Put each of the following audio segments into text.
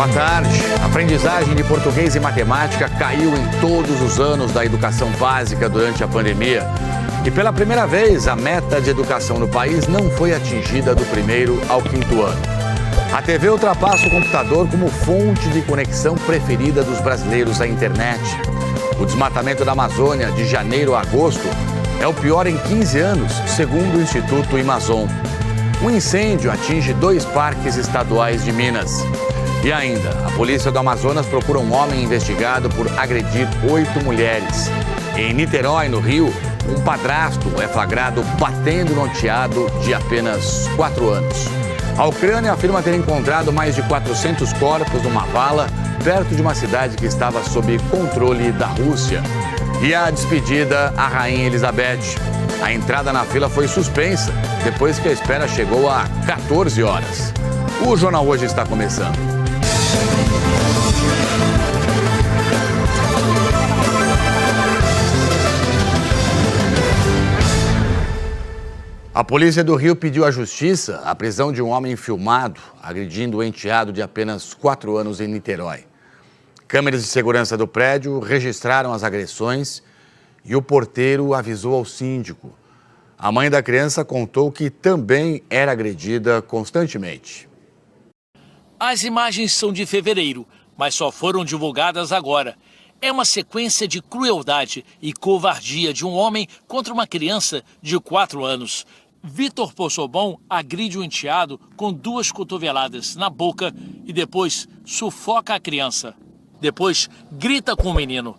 Boa tarde. A aprendizagem de português e matemática caiu em todos os anos da educação básica durante a pandemia. E pela primeira vez, a meta de educação no país não foi atingida do primeiro ao quinto ano. A TV ultrapassa o computador como fonte de conexão preferida dos brasileiros à internet. O desmatamento da Amazônia, de janeiro a agosto, é o pior em 15 anos, segundo o Instituto Amazon. Um incêndio atinge 2 parques estaduais de Minas. E ainda, a polícia do Amazonas procura um homem investigado por agredir 8 mulheres. Em Niterói, no Rio, um padrasto é flagrado batendo no enteado de apenas 4 anos. A Ucrânia afirma ter encontrado mais de 400 corpos numa vala perto de uma cidade que estava sob controle da Rússia. E a despedida à Rainha Elizabeth. A entrada na fila foi suspensa, depois que a espera chegou a 14 horas. O Jornal Hoje está começando. A polícia do Rio pediu à justiça a prisão de um homem filmado agredindo o enteado de apenas 4 anos em Niterói. Câmeras de segurança do prédio registraram as agressões e o porteiro avisou ao síndico. A mãe da criança contou que também era agredida constantemente. As imagens são de fevereiro, mas só foram divulgadas agora. É uma sequência de crueldade e covardia de um homem contra uma criança de 4 anos. Vitor Possobon agride o enteado com 2 cotoveladas na boca e depois sufoca a criança. Depois grita com o menino.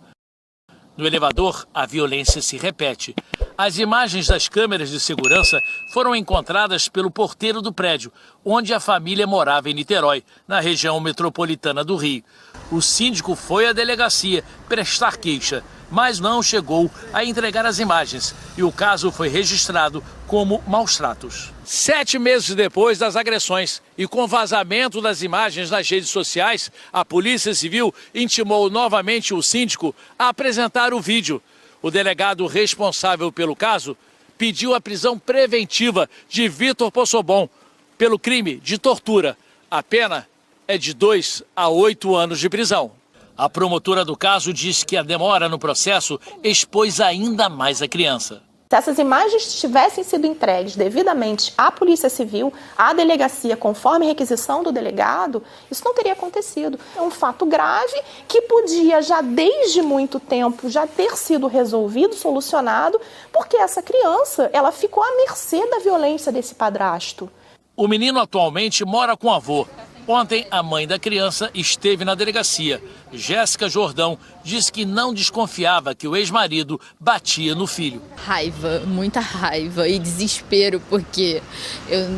No elevador, a violência se repete. As imagens das câmeras de segurança foram encontradas pelo porteiro do prédio, onde a família morava em Niterói, na região metropolitana do Rio. O síndico foi à delegacia prestar queixa, mas não chegou a entregar as imagens e o caso foi registrado como maus-tratos. 7 meses depois das agressões e com vazamento das imagens nas redes sociais, a Polícia Civil intimou novamente o síndico a apresentar o vídeo. O delegado responsável pelo caso pediu a prisão preventiva de Vitor Possobon pelo crime de tortura. A pena é de 2 a 8 anos de prisão. A promotora do caso diz que a demora no processo expôs ainda mais a criança. Se essas imagens tivessem sido entregues devidamente à Polícia Civil, à delegacia, conforme requisição do delegado, isso não teria acontecido. É um fato grave que podia já desde muito tempo já ter sido resolvido, solucionado, porque essa criança ela ficou à mercê da violência desse padrasto. O menino atualmente mora com o avô. Ontem, a mãe da criança esteve na delegacia. Jéssica Jordão disse que não desconfiava que o ex-marido batia no filho. Raiva, muita raiva e desespero, porque eu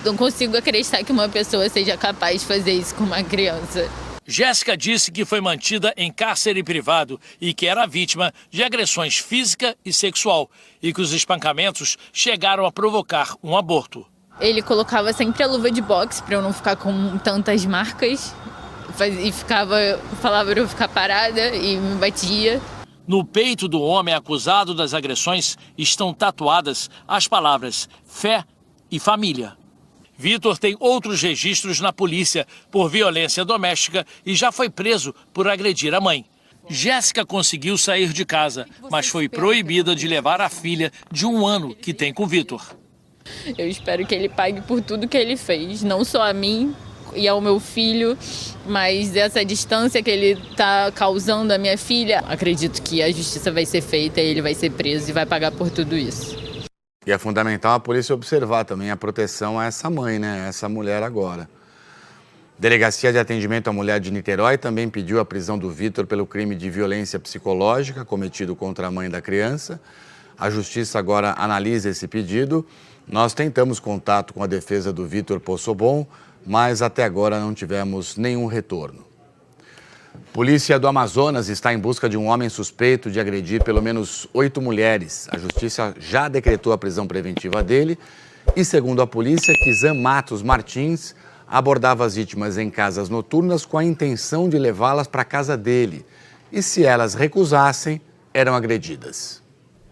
não consigo acreditar que uma pessoa seja capaz de fazer isso com uma criança. Jéssica disse que foi mantida em cárcere privado e que era vítima de agressões física e sexual e que os espancamentos chegaram a provocar um aborto. Ele colocava sempre a luva de boxe para eu não ficar com tantas marcas e falava para eu ficar parada e me batia. No peito do homem acusado das agressões estão tatuadas as palavras fé e família. Vitor tem outros registros na polícia por violência doméstica e já foi preso por agredir a mãe. Jéssica conseguiu sair de casa, mas foi proibida de levar a filha de 1 ano que tem com Vitor. Eu espero que ele pague por tudo que ele fez, não só a mim e ao meu filho, mas essa distância que ele está causando à minha filha. Acredito que a justiça vai ser feita e ele vai ser preso e vai pagar por tudo isso. E é fundamental a polícia observar também a proteção a essa mãe, né? Essa mulher agora. Delegacia de Atendimento à Mulher de Niterói também pediu a prisão do Vitor pelo crime de violência psicológica cometido contra a mãe da criança. A justiça agora analisa esse pedido. Nós tentamos contato com a defesa do Vitor Possobon, mas até agora não tivemos nenhum retorno. Polícia do Amazonas está em busca de um homem suspeito de agredir pelo menos 8 mulheres. A justiça já decretou a prisão preventiva dele e, segundo a polícia, Kizan Matos Martins abordava as vítimas em casas noturnas com a intenção de levá-las para a casa dele. E se elas recusassem, eram agredidas.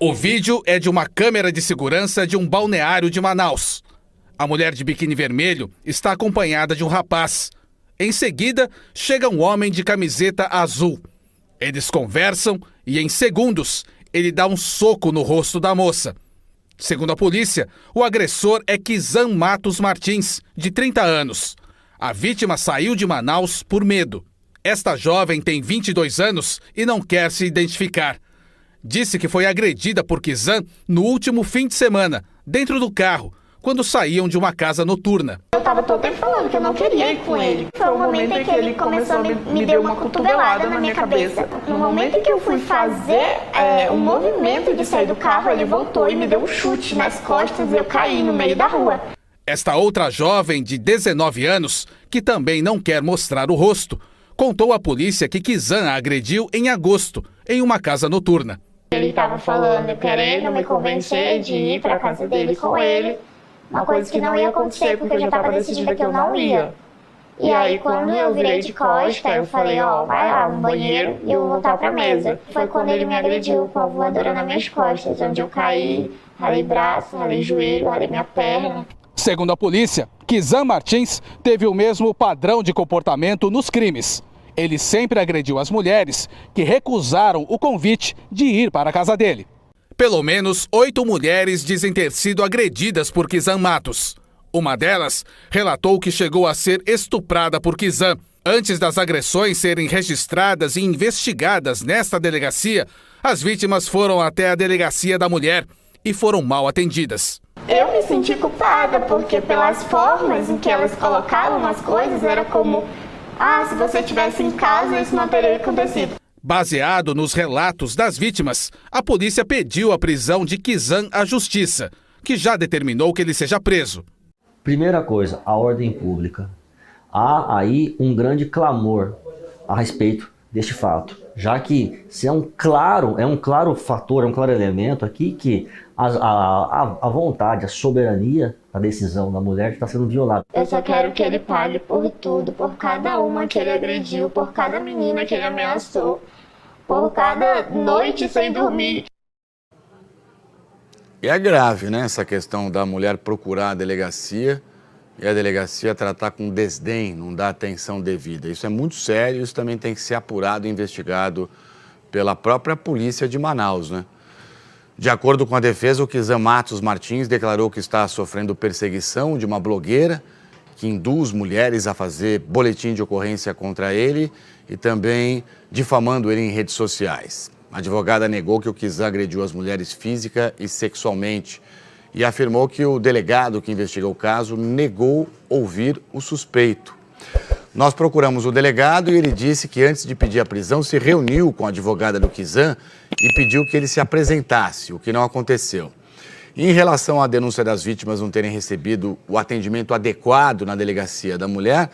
O vídeo é de uma câmera de segurança de um balneário de Manaus. A mulher de biquíni vermelho está acompanhada de um rapaz. Em seguida, chega um homem de camiseta azul. Eles conversam e, em segundos, ele dá um soco no rosto da moça. Segundo a polícia, o agressor é Kizan Matos Martins, de 30 anos. A vítima saiu de Manaus por medo. Esta jovem tem 22 anos e não quer se identificar. Disse que foi agredida por Kizan no último fim de semana, dentro do carro, quando saíam de uma casa noturna. Eu estava todo tempo falando que eu não queria ir com ele. Foi o momento em que ele começou a me deu uma cotovelada na minha cabeça. No momento em que eu fui fazer um movimento de sair do carro, ele voltou e me deu um chute nas costas e eu caí no meio da rua. Esta outra jovem de 19 anos, que também não quer mostrar o rosto, contou à polícia que Kizan a agrediu em agosto, em uma casa noturna. Ele estava falando, querendo me convencer de ir para a casa dele com ele. Uma coisa que não ia acontecer, porque eu já estava decidida que eu não ia. E aí, quando eu virei de costa, eu falei, vai lá no banheiro e eu vou voltar pra mesa. Foi quando ele me agrediu com a voadora nas minhas costas, onde eu caí, ralei braço, ralei joelho, ralei minha perna. Segundo a polícia, Kizan Martins teve o mesmo padrão de comportamento nos crimes. Ele sempre agrediu as mulheres que recusaram o convite de ir para a casa dele. Pelo menos 8 mulheres dizem ter sido agredidas por Kizan Matos. Uma delas relatou que chegou a ser estuprada por Kizan. Antes das agressões serem registradas e investigadas nesta delegacia, as vítimas foram até a delegacia da mulher e foram mal atendidas. Eu me senti culpada, porque pelas formas em que elas colocavam as coisas, era como, se você estivesse em casa, isso não teria acontecido. Baseado nos relatos das vítimas, a polícia pediu a prisão de Kizan à justiça, que já determinou que ele seja preso. Primeira coisa, a ordem pública. Há aí um grande clamor a respeito deste fato, já que se é um claro fator, é um claro elemento aqui que a vontade, a soberania, a decisão da mulher está sendo violada. Eu só quero que ele pague por tudo, por cada uma que ele agrediu, por cada menina que ele ameaçou, por cada noite sem dormir. E é grave, né, essa questão da mulher procurar a delegacia e a delegacia tratar com desdém, não dar atenção devida. Isso é muito sério, isso também tem que ser apurado e investigado pela própria polícia de Manaus, né? De acordo com a defesa, o Kizan Matos Martins declarou que está sofrendo perseguição de uma blogueira que induz mulheres a fazer boletim de ocorrência contra ele e também difamando ele em redes sociais. A advogada negou que o Kizan agrediu as mulheres física e sexualmente e afirmou que o delegado que investiga o caso negou ouvir o suspeito. Nós procuramos o delegado e ele disse que antes de pedir a prisão se reuniu com a advogada do Kizan e pediu que ele se apresentasse, o que não aconteceu. Em relação à denúncia das vítimas não terem recebido o atendimento adequado na delegacia da mulher,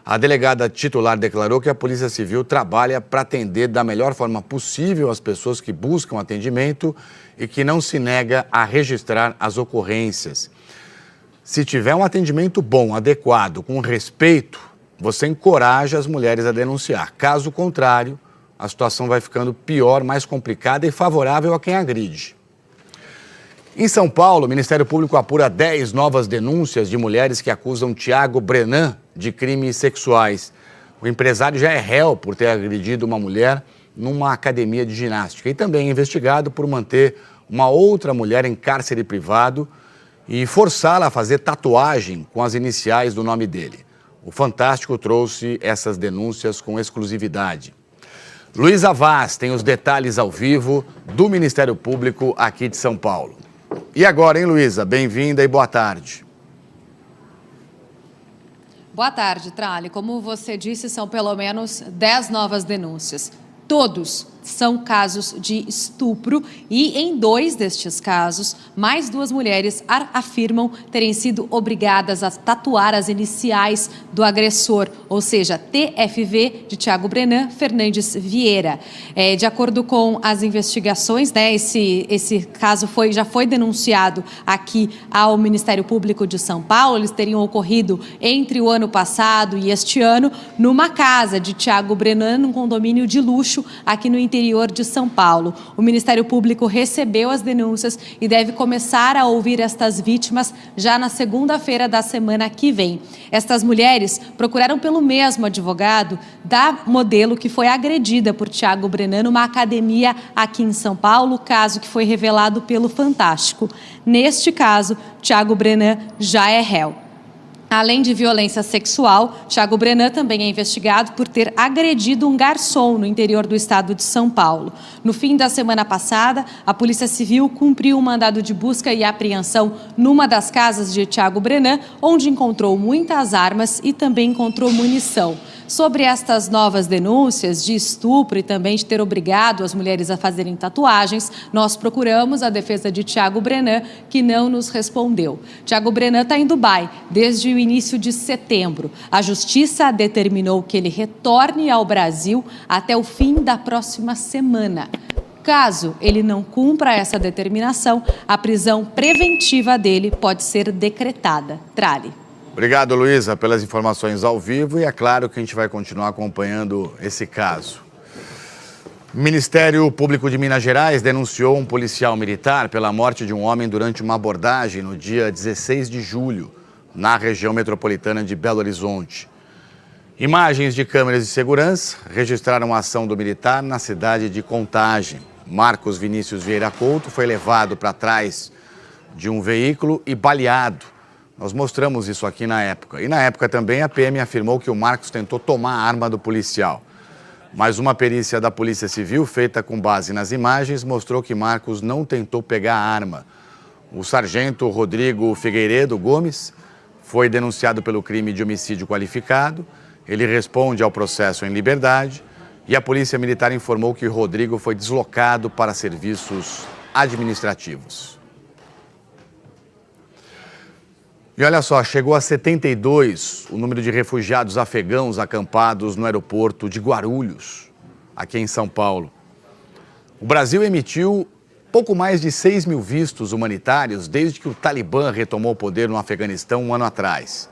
a delegada titular declarou que a Polícia Civil trabalha para atender da melhor forma possível as pessoas que buscam atendimento e que não se nega a registrar as ocorrências. Se tiver um atendimento bom, adequado, com respeito, você encoraja as mulheres a denunciar. Caso contrário, a situação vai ficando pior, mais complicada e favorável a quem agride. Em São Paulo, o Ministério Público apura 10 novas denúncias de mulheres que acusam Thiago Brenan de crimes sexuais. O empresário já é réu por ter agredido uma mulher numa academia de ginástica e também é investigado por manter uma outra mulher em cárcere privado e forçá-la a fazer tatuagem com as iniciais do nome dele. O Fantástico trouxe essas denúncias com exclusividade. Luísa Vaz tem os detalhes ao vivo do Ministério Público aqui de São Paulo. E agora, hein, Luísa? Bem-vinda e boa tarde. Boa tarde, Trali. Como você disse, são pelo menos 10 novas denúncias. Todos são casos de estupro e, em 2 destes casos, mais 2 mulheres afirmam terem sido obrigadas a tatuar as iniciais do agressor, ou seja, TFV de Thiago Brenan Fernandes Vieira. De acordo com as investigações, né, esse caso já foi denunciado aqui ao Ministério Público de São Paulo. Eles teriam ocorrido entre o ano passado e este ano numa casa de Thiago Brenan, num condomínio de luxo aqui no interior interior de São Paulo. O Ministério Público recebeu as denúncias e deve começar a ouvir estas vítimas já na segunda-feira da semana que vem. Estas mulheres procuraram pelo mesmo advogado da modelo que foi agredida por Thiago Brenan numa academia aqui em São Paulo, caso que foi revelado pelo Fantástico. Neste caso, Thiago Brenan já é réu. Além de violência sexual, Thiago Brenan também é investigado por ter agredido um garçom no interior do estado de São Paulo. No fim da semana passada, a Polícia Civil cumpriu um mandado de busca e apreensão numa das casas de Thiago Brenan, onde encontrou muitas armas e também encontrou munição. Sobre estas novas denúncias de estupro e também de ter obrigado as mulheres a fazerem tatuagens, nós procuramos a defesa de Thiago Brenan, que não nos respondeu. Thiago Brenan está em Dubai desde o início de setembro. A Justiça determinou que ele retorne ao Brasil até o fim da próxima semana. Caso ele não cumpra essa determinação, a prisão preventiva dele pode ser decretada. Trali. Obrigado, Luísa, pelas informações ao vivo e é claro que a gente vai continuar acompanhando esse caso. O Ministério Público de Minas Gerais denunciou um policial militar pela morte de um homem durante uma abordagem no dia 16 de julho, na região metropolitana de Belo Horizonte. Imagens de câmeras de segurança registraram a ação do militar na cidade de Contagem. Marcos Vinícius Vieira Couto foi levado para trás de um veículo e baleado. Nós mostramos isso aqui na época. E na época também a PM afirmou que o Marcos tentou tomar a arma do policial. Mas uma perícia da Polícia Civil, feita com base nas imagens, mostrou que Marcos não tentou pegar a arma. O sargento Rodrigo Figueiredo Gomes foi denunciado pelo crime de homicídio qualificado. Ele responde ao processo em liberdade. E a Polícia Militar informou que Rodrigo foi deslocado para serviços administrativos. E olha só, chegou a 72 o número de refugiados afegãos acampados no aeroporto de Guarulhos, aqui em São Paulo. O Brasil emitiu pouco mais de 6 mil vistos humanitários desde que o Talibã retomou o poder no Afeganistão um ano atrás.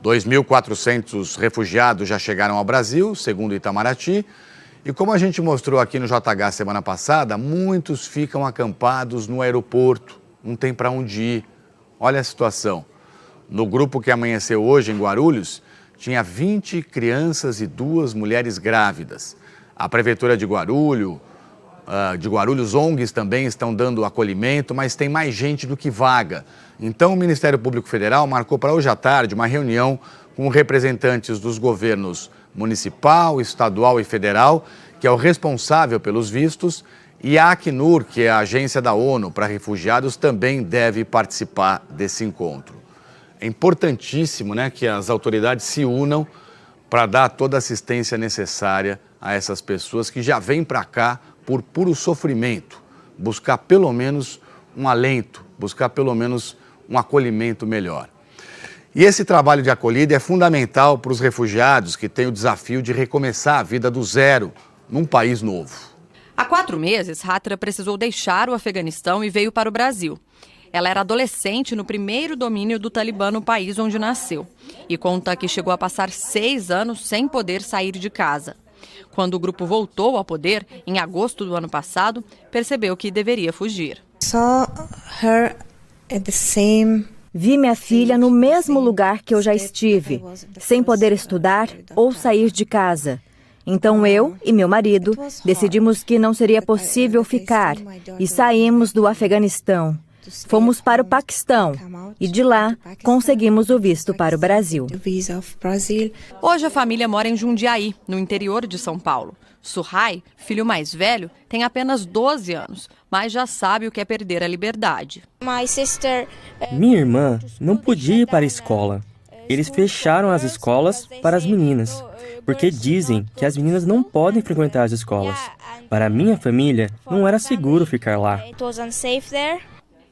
2.400 refugiados já chegaram ao Brasil, segundo o Itamaraty. E como a gente mostrou aqui no JH semana passada, muitos ficam acampados no aeroporto, não tem para onde ir. Olha a situação. No grupo que amanheceu hoje em Guarulhos, tinha 20 crianças e 2 mulheres grávidas. A Prefeitura de Guarulhos, ONGs também estão dando acolhimento, mas tem mais gente do que vaga. Então, o Ministério Público Federal marcou para hoje à tarde uma reunião com representantes dos governos municipal, estadual e federal, que é o responsável pelos vistos, e a Acnur, que é a agência da ONU para refugiados, também deve participar desse encontro. É importantíssimo, né, que as autoridades se unam para dar toda a assistência necessária a essas pessoas que já vêm para cá por puro sofrimento, buscar pelo menos um alento, buscar pelo menos um acolhimento melhor. E esse trabalho de acolhida é fundamental para os refugiados que têm o desafio de recomeçar a vida do zero num país novo. Há 4 meses, Hatra precisou deixar o Afeganistão e veio para o Brasil. Ela era adolescente no primeiro domínio do Talibã no país onde nasceu e conta que chegou a passar 6 anos sem poder sair de casa. Quando o grupo voltou ao poder, em agosto do ano passado, percebeu que deveria fugir. Vi minha filha no mesmo lugar que eu já estive, sem poder estudar ou sair de casa. Então eu e meu marido decidimos que não seria possível ficar e saímos do Afeganistão. Fomos para o Paquistão e de lá conseguimos o visto para o Brasil. Hoje a família mora em Jundiaí, no interior de São Paulo. Suhai, filho mais velho, tem apenas 12 anos, mas já sabe o que é perder a liberdade. Minha irmã não podia ir para a escola. Eles fecharam as escolas para as meninas, porque dizem que as meninas não podem frequentar as escolas. Para minha família, não era seguro ficar lá.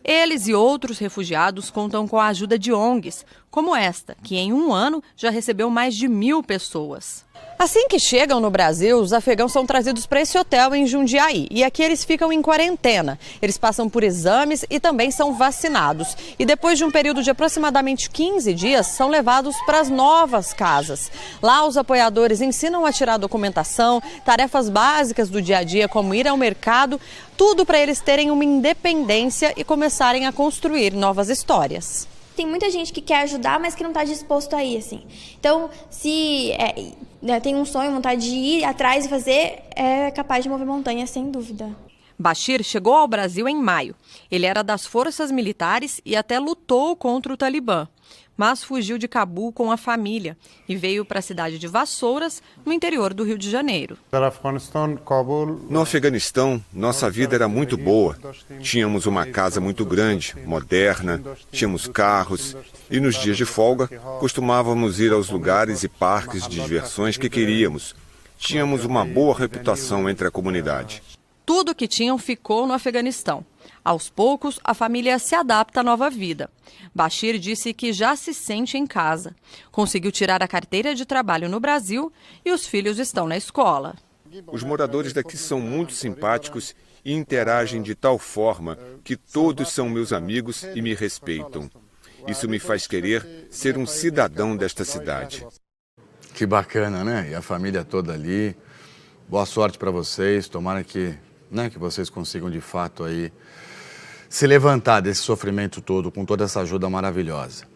Eles e outros refugiados contam com a ajuda de ONGs, como esta, que em um ano já recebeu mais de 1.000 pessoas. Assim que chegam no Brasil, os afegãos são trazidos para esse hotel em Jundiaí. E aqui eles ficam em quarentena. Eles passam por exames e também são vacinados. E depois de um período de aproximadamente 15 dias, são levados para as novas casas. Lá, os apoiadores ensinam a tirar documentação, tarefas básicas do dia a dia, como ir ao mercado, tudo para eles terem uma independência e começarem a construir novas histórias. Tem muita gente que quer ajudar, mas que não está disposto a ir, assim. Então, se tem um sonho, vontade de ir atrás e fazer, é capaz de mover montanha, sem dúvida. Bashir chegou ao Brasil em maio. Ele era das forças militares e até lutou contra o Talibã. Mas fugiu de Cabul com a família e veio para a cidade de Vassouras, no interior do Rio de Janeiro. No Afeganistão, nossa vida era muito boa. Tínhamos uma casa muito grande, moderna, tínhamos carros e nos dias de folga costumávamos ir aos lugares e parques de diversões que queríamos. Tínhamos uma boa reputação entre a comunidade. Tudo que tinham ficou no Afeganistão. Aos poucos, a família se adapta à nova vida. Bashir disse que já se sente em casa. Conseguiu tirar a carteira de trabalho no Brasil e os filhos estão na escola. Os moradores daqui são muito simpáticos e interagem de tal forma que todos são meus amigos e me respeitam. Isso me faz querer ser um cidadão desta cidade. Que bacana, né? E a família toda ali. Boa sorte para vocês. Tomara que vocês consigam de fato aí se levantar desse sofrimento todo com toda essa ajuda maravilhosa.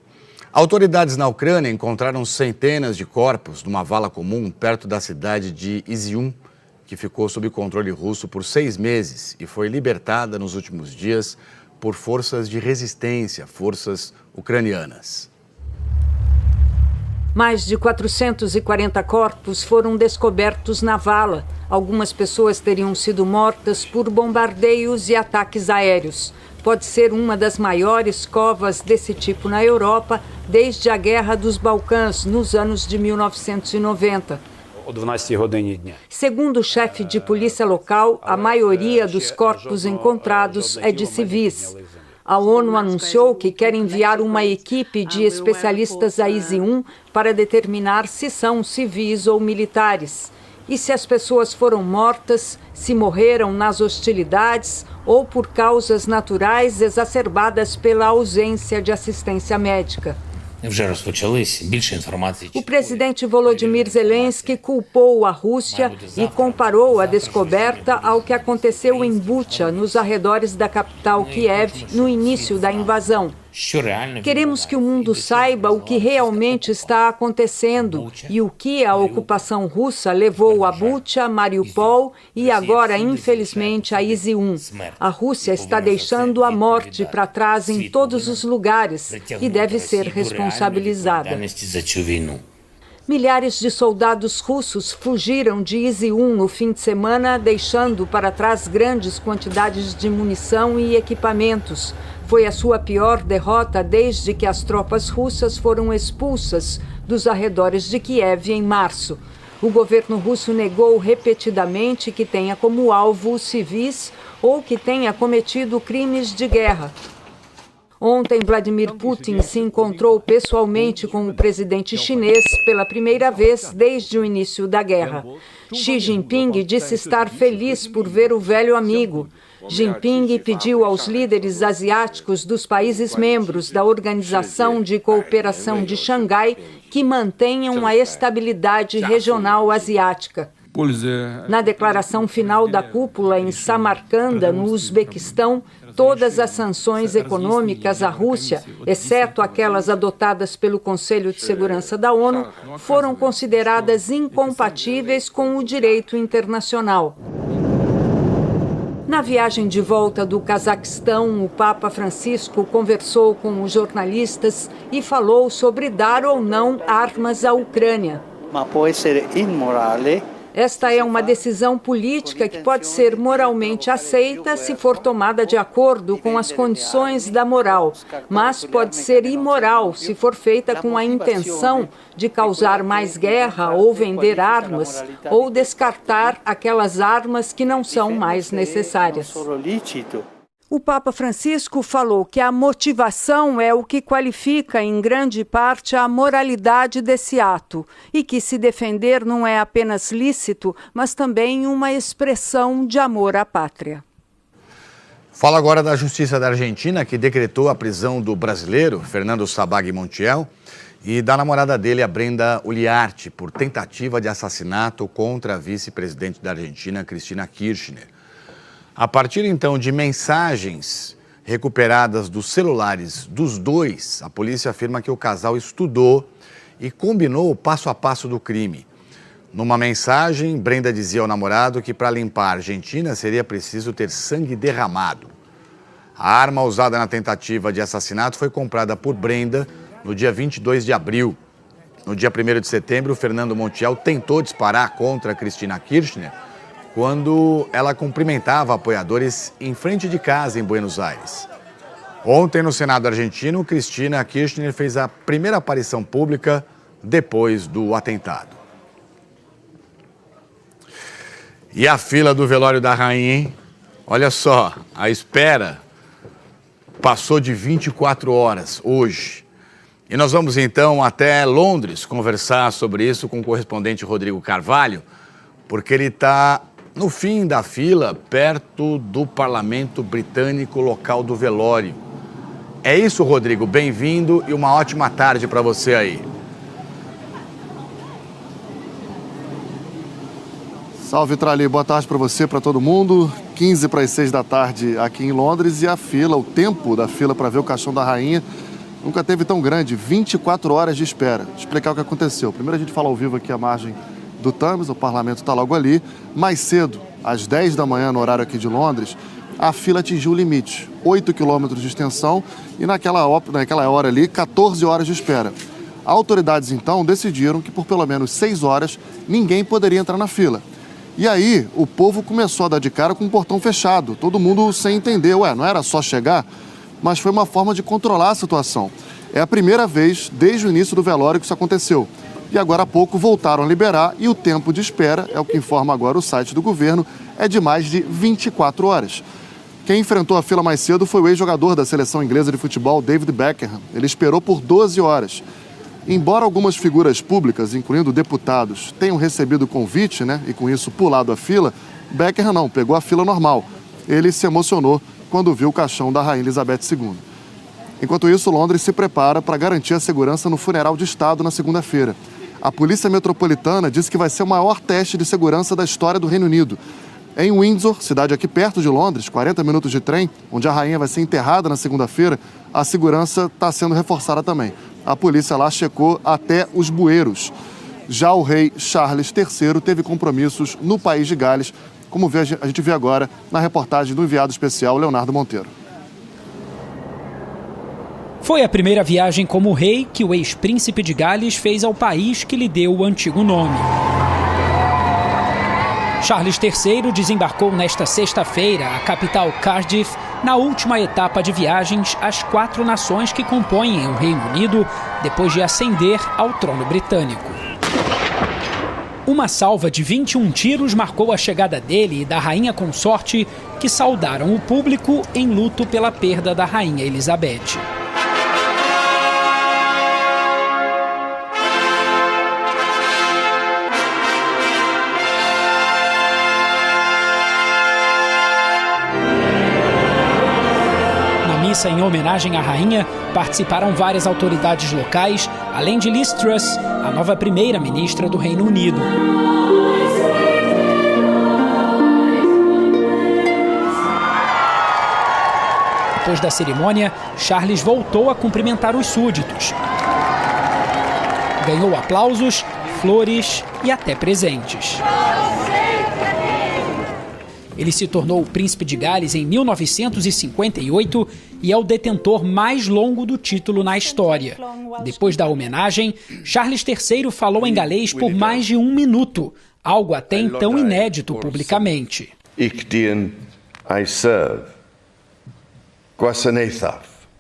Autoridades na Ucrânia encontraram centenas de corpos numa vala comum perto da cidade de Izium, que ficou sob controle russo por 6 meses e foi libertada nos últimos dias por forças de resistência, forças ucranianas. Mais de 440 corpos foram descobertos na vala. Algumas pessoas teriam sido mortas por bombardeios e ataques aéreos. Pode ser uma das maiores covas desse tipo na Europa desde a Guerra dos Balcãs, nos anos de 1990. Segundo o chefe de polícia local, a maioria dos corpos encontrados é de civis. A ONU anunciou que quer enviar uma equipe de especialistas a Izium para determinar se são civis ou militares. E se as pessoas foram mortas, se morreram nas hostilidades ou por causas naturais exacerbadas pela ausência de assistência médica. O presidente Volodymyr Zelensky culpou a Rússia e comparou a descoberta ao que aconteceu em Bucha, nos arredores da capital Kiev, no início da invasão. Queremos que o mundo saiba o que realmente está acontecendo e o que a ocupação russa levou a Bucha, Mariupol e agora, infelizmente, a Izium. A Rússia está deixando a morte para trás em todos os lugares e deve ser responsabilizada. Milhares de soldados russos fugiram de Izium no fim de semana, deixando para trás grandes quantidades de munição e equipamentos. Foi a sua pior derrota desde que as tropas russas foram expulsas dos arredores de Kiev em março. O governo russo negou repetidamente que tenha como alvo os civis ou que tenha cometido crimes de guerra. Ontem, Vladimir Putin se encontrou pessoalmente com o presidente chinês pela primeira vez desde o início da guerra. Xi Jinping disse estar feliz por ver o velho amigo. Jinping pediu aos líderes asiáticos dos países membros da Organização de Cooperação de Xangai que mantenham a estabilidade regional asiática. Na declaração final da cúpula em Samarcanda, no Uzbequistão, todas as sanções econômicas à Rússia, exceto aquelas adotadas pelo Conselho de Segurança da ONU, foram consideradas incompatíveis com o direito internacional. Na viagem de volta do Cazaquistão, o Papa Francisco conversou com os jornalistas e falou sobre dar ou não armas à Ucrânia. Esta é uma decisão política que pode ser moralmente aceita se for tomada de acordo com as condições da moral, mas pode ser imoral se for feita com a intenção de causar mais guerra ou vender armas ou descartar aquelas armas que não são mais necessárias. O Papa Francisco falou que a motivação é o que qualifica, em grande parte, a moralidade desse ato e que se defender não é apenas lícito, mas também uma expressão de amor à pátria. Fala agora da Justiça da Argentina, que decretou a prisão do brasileiro Fernando Sabag Montiel e da namorada dele, a Brenda Uliarte, por tentativa de assassinato contra a vice-presidente da Argentina, Cristina Kirchner. A partir, então, de mensagens recuperadas dos celulares dos dois, a polícia afirma que o casal estudou e combinou o passo a passo do crime. Numa mensagem, Brenda dizia ao namorado que para limpar a Argentina seria preciso ter sangue derramado. A arma usada na tentativa de assassinato foi comprada por Brenda no dia 22 de abril. No dia 1º de setembro, Fernando Montiel tentou disparar contra Cristina Kirchner quando ela cumprimentava apoiadores em frente de casa em Buenos Aires. Ontem, no Senado argentino, Cristina Kirchner fez a primeira aparição pública depois do atentado. E a fila do velório da rainha, hein? Olha só, a espera passou de 24 horas hoje. E nós vamos então até Londres conversar sobre isso com o correspondente Rodrigo Carvalho, porque ele está no fim da fila, perto do Parlamento Britânico, local do velório. É isso, Rodrigo. Bem-vindo e uma ótima tarde para você aí. Salve, Trali. Boa tarde para você, para todo mundo. 15 para as 6 da tarde aqui em Londres e a fila, o tempo da fila para ver o caixão da rainha nunca teve tão grande, 24 horas de espera. Vou explicar o que aconteceu. Primeiro a gente fala ao vivo aqui a margem do Thames, o parlamento está logo ali. Mais cedo, às 10 da manhã, no horário aqui de Londres, a fila atingiu o limite, 8 quilômetros de extensão e naquela hora ali, 14 horas de espera. Autoridades, então, decidiram que por pelo menos 6 horas ninguém poderia entrar na fila. E aí, o povo começou a dar de cara com o portão fechado, todo mundo sem entender, não era só chegar, mas foi uma forma de controlar a situação. É a primeira vez, desde o início do velório, que isso aconteceu. E agora há pouco voltaram a liberar e o tempo de espera, é o que informa agora o site do governo, é de mais de 24 horas. Quem enfrentou a fila mais cedo foi o ex-jogador da seleção inglesa de futebol, David Beckham. Ele esperou por 12 horas. Embora algumas figuras públicas, incluindo deputados, tenham recebido convite, e com isso pulado a fila, Beckham não, pegou a fila normal. Ele se emocionou quando viu o caixão da Rainha Elizabeth II. Enquanto isso, Londres se prepara para garantir a segurança no funeral de Estado na segunda-feira. A Polícia Metropolitana disse que vai ser o maior teste de segurança da história do Reino Unido. Em Windsor, cidade aqui perto de Londres, 40 minutos de trem, onde a rainha vai ser enterrada na segunda-feira, a segurança está sendo reforçada também. A polícia lá checou até os bueiros. Já o rei Charles III teve compromissos no país de Gales, como a gente vê agora na reportagem do enviado especial Leonardo Monteiro. Foi a primeira viagem como rei que o ex-príncipe de Gales fez ao país que lhe deu o antigo nome. Charles III desembarcou nesta sexta-feira à capital Cardiff, na última etapa de viagens às 4 nações que compõem o Reino Unido, depois de ascender ao trono britânico. Uma salva de 21 tiros marcou a chegada dele e da rainha consorte, que saudaram o público em luto pela perda da rainha Elizabeth. Em homenagem à rainha, participaram várias autoridades locais, além de Liz Truss, a nova primeira-ministra do Reino Unido. Depois da cerimônia, Charles voltou a cumprimentar os súditos. Ganhou aplausos, flores e até presentes. Ele se tornou o príncipe de Gales em 1958 e é o detentor mais longo do título na história. Depois da homenagem, Charles III falou em galês por mais de 1 minuto, algo até então inédito publicamente.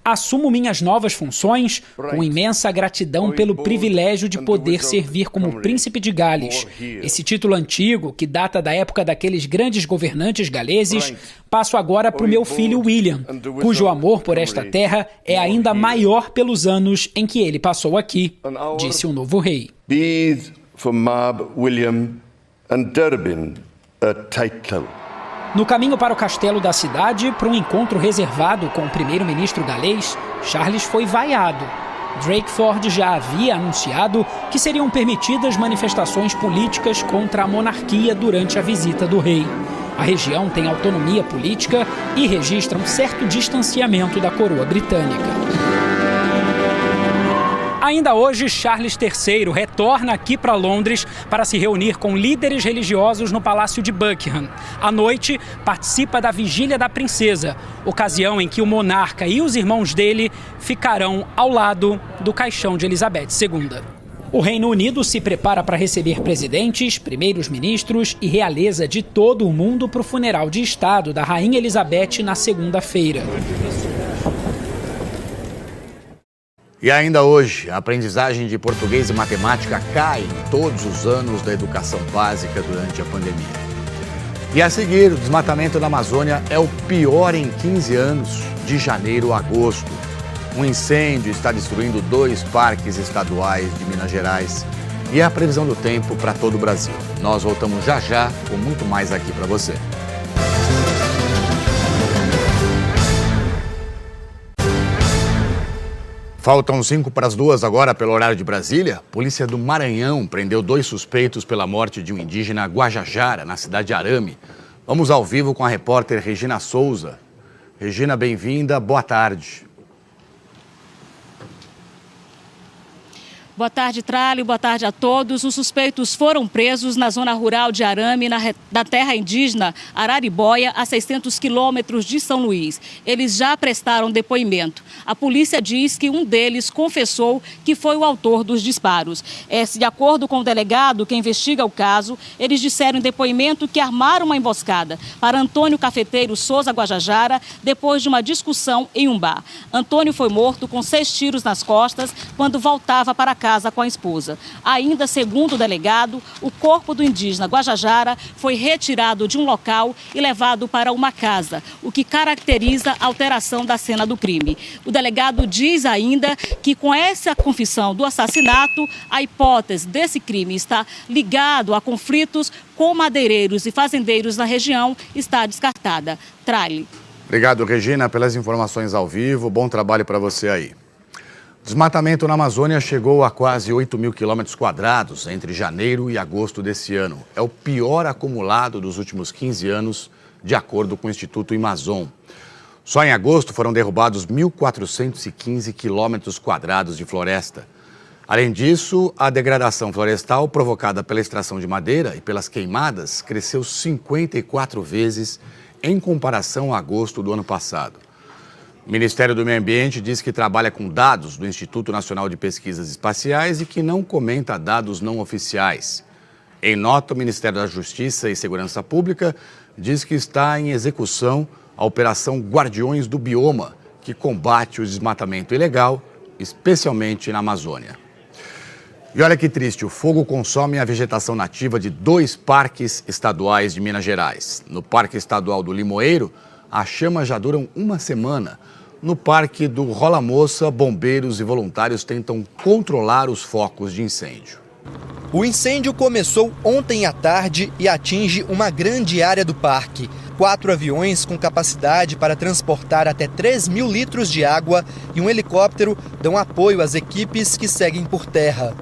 Assumo minhas novas funções com imensa gratidão pelo privilégio de poder servir como príncipe de Gales. Esse título antigo, que data da época daqueles grandes governantes galeses, passo agora para o meu filho William, cujo amor por esta terra é ainda maior pelos anos em que ele passou aqui, disse o novo rei. Bydd for Mab William and Durbin a teitl. No caminho para o castelo da cidade, para um encontro reservado com o primeiro-ministro galês, Charles foi vaiado. Drakeford já havia anunciado que seriam permitidas manifestações políticas contra a monarquia durante a visita do rei. A região tem autonomia política e registra um certo distanciamento da coroa britânica. Ainda hoje, Charles III retorna aqui para Londres para se reunir com líderes religiosos no Palácio de Buckingham. À noite, participa da Vigília da Princesa, ocasião em que o monarca e os irmãos dele ficarão ao lado do caixão de Elizabeth II. O Reino Unido se prepara para receber presidentes, primeiros-ministros e realeza de todo o mundo para o funeral de Estado da Rainha Elizabeth na segunda-feira. E ainda hoje, a aprendizagem de português e matemática cai em todos os anos da educação básica durante a pandemia. E a seguir, o desmatamento na Amazônia é o pior em 15 anos, de janeiro a agosto. Um incêndio está destruindo 2 parques estaduais de Minas Gerais e é a previsão do tempo para todo o Brasil. Nós voltamos já já com muito mais aqui para você. Faltam 1:55 agora pelo horário de Brasília. Polícia do Maranhão prendeu 2 suspeitos pela morte de um indígena Guajajara, na cidade de Arame. Vamos ao vivo com a repórter Regina Souza. Regina, bem-vinda, boa tarde. Boa tarde, Tralli. Boa tarde a todos. Os suspeitos foram presos na zona rural de Arame, da terra indígena Araribóia, a 600 quilômetros de São Luís. Eles já prestaram depoimento. A polícia diz que um deles confessou que foi o autor dos disparos. De acordo com o delegado que investiga o caso, eles disseram em depoimento que armaram uma emboscada para Antônio Cafeteiro Souza Guajajara depois de uma discussão em um bar. Antônio foi morto com 6 tiros nas costas quando voltava para casa com a esposa. Ainda segundo o delegado, o corpo do indígena Guajajara foi retirado de um local e levado para uma casa, o que caracteriza a alteração da cena do crime. O delegado diz ainda que com essa confissão do assassinato, a hipótese desse crime está ligado a conflitos com madeireiros e fazendeiros na região está descartada. Tralli. Obrigado, Regina, pelas informações ao vivo. Bom trabalho para você aí. Desmatamento na Amazônia chegou a quase 8.000 quilômetros quadrados entre janeiro e agosto desse ano. É o pior acumulado dos últimos 15 anos, de acordo com o Instituto Amazon. Só em agosto foram derrubados 1.415 quilômetros quadrados de floresta. Além disso, a degradação florestal provocada pela extração de madeira e pelas queimadas cresceu 54 vezes em comparação a agosto do ano passado. O Ministério do Meio Ambiente diz que trabalha com dados do Instituto Nacional de Pesquisas Espaciais e que não comenta dados não oficiais. Em nota, o Ministério da Justiça e Segurança Pública diz que está em execução a Operação Guardiões do Bioma, que combate o desmatamento ilegal, especialmente na Amazônia. E olha que triste, o fogo consome a vegetação nativa de 2 parques estaduais de Minas Gerais. No Parque Estadual do Limoeiro, as chamas já duram uma semana. No Parque do Rola Moça, bombeiros e voluntários tentam controlar os focos de incêndio. O incêndio começou ontem à tarde e atinge uma grande área do parque. 4 aviões com capacidade para transportar até 3.000 litros de água e um helicóptero dão apoio às equipes que seguem por terra.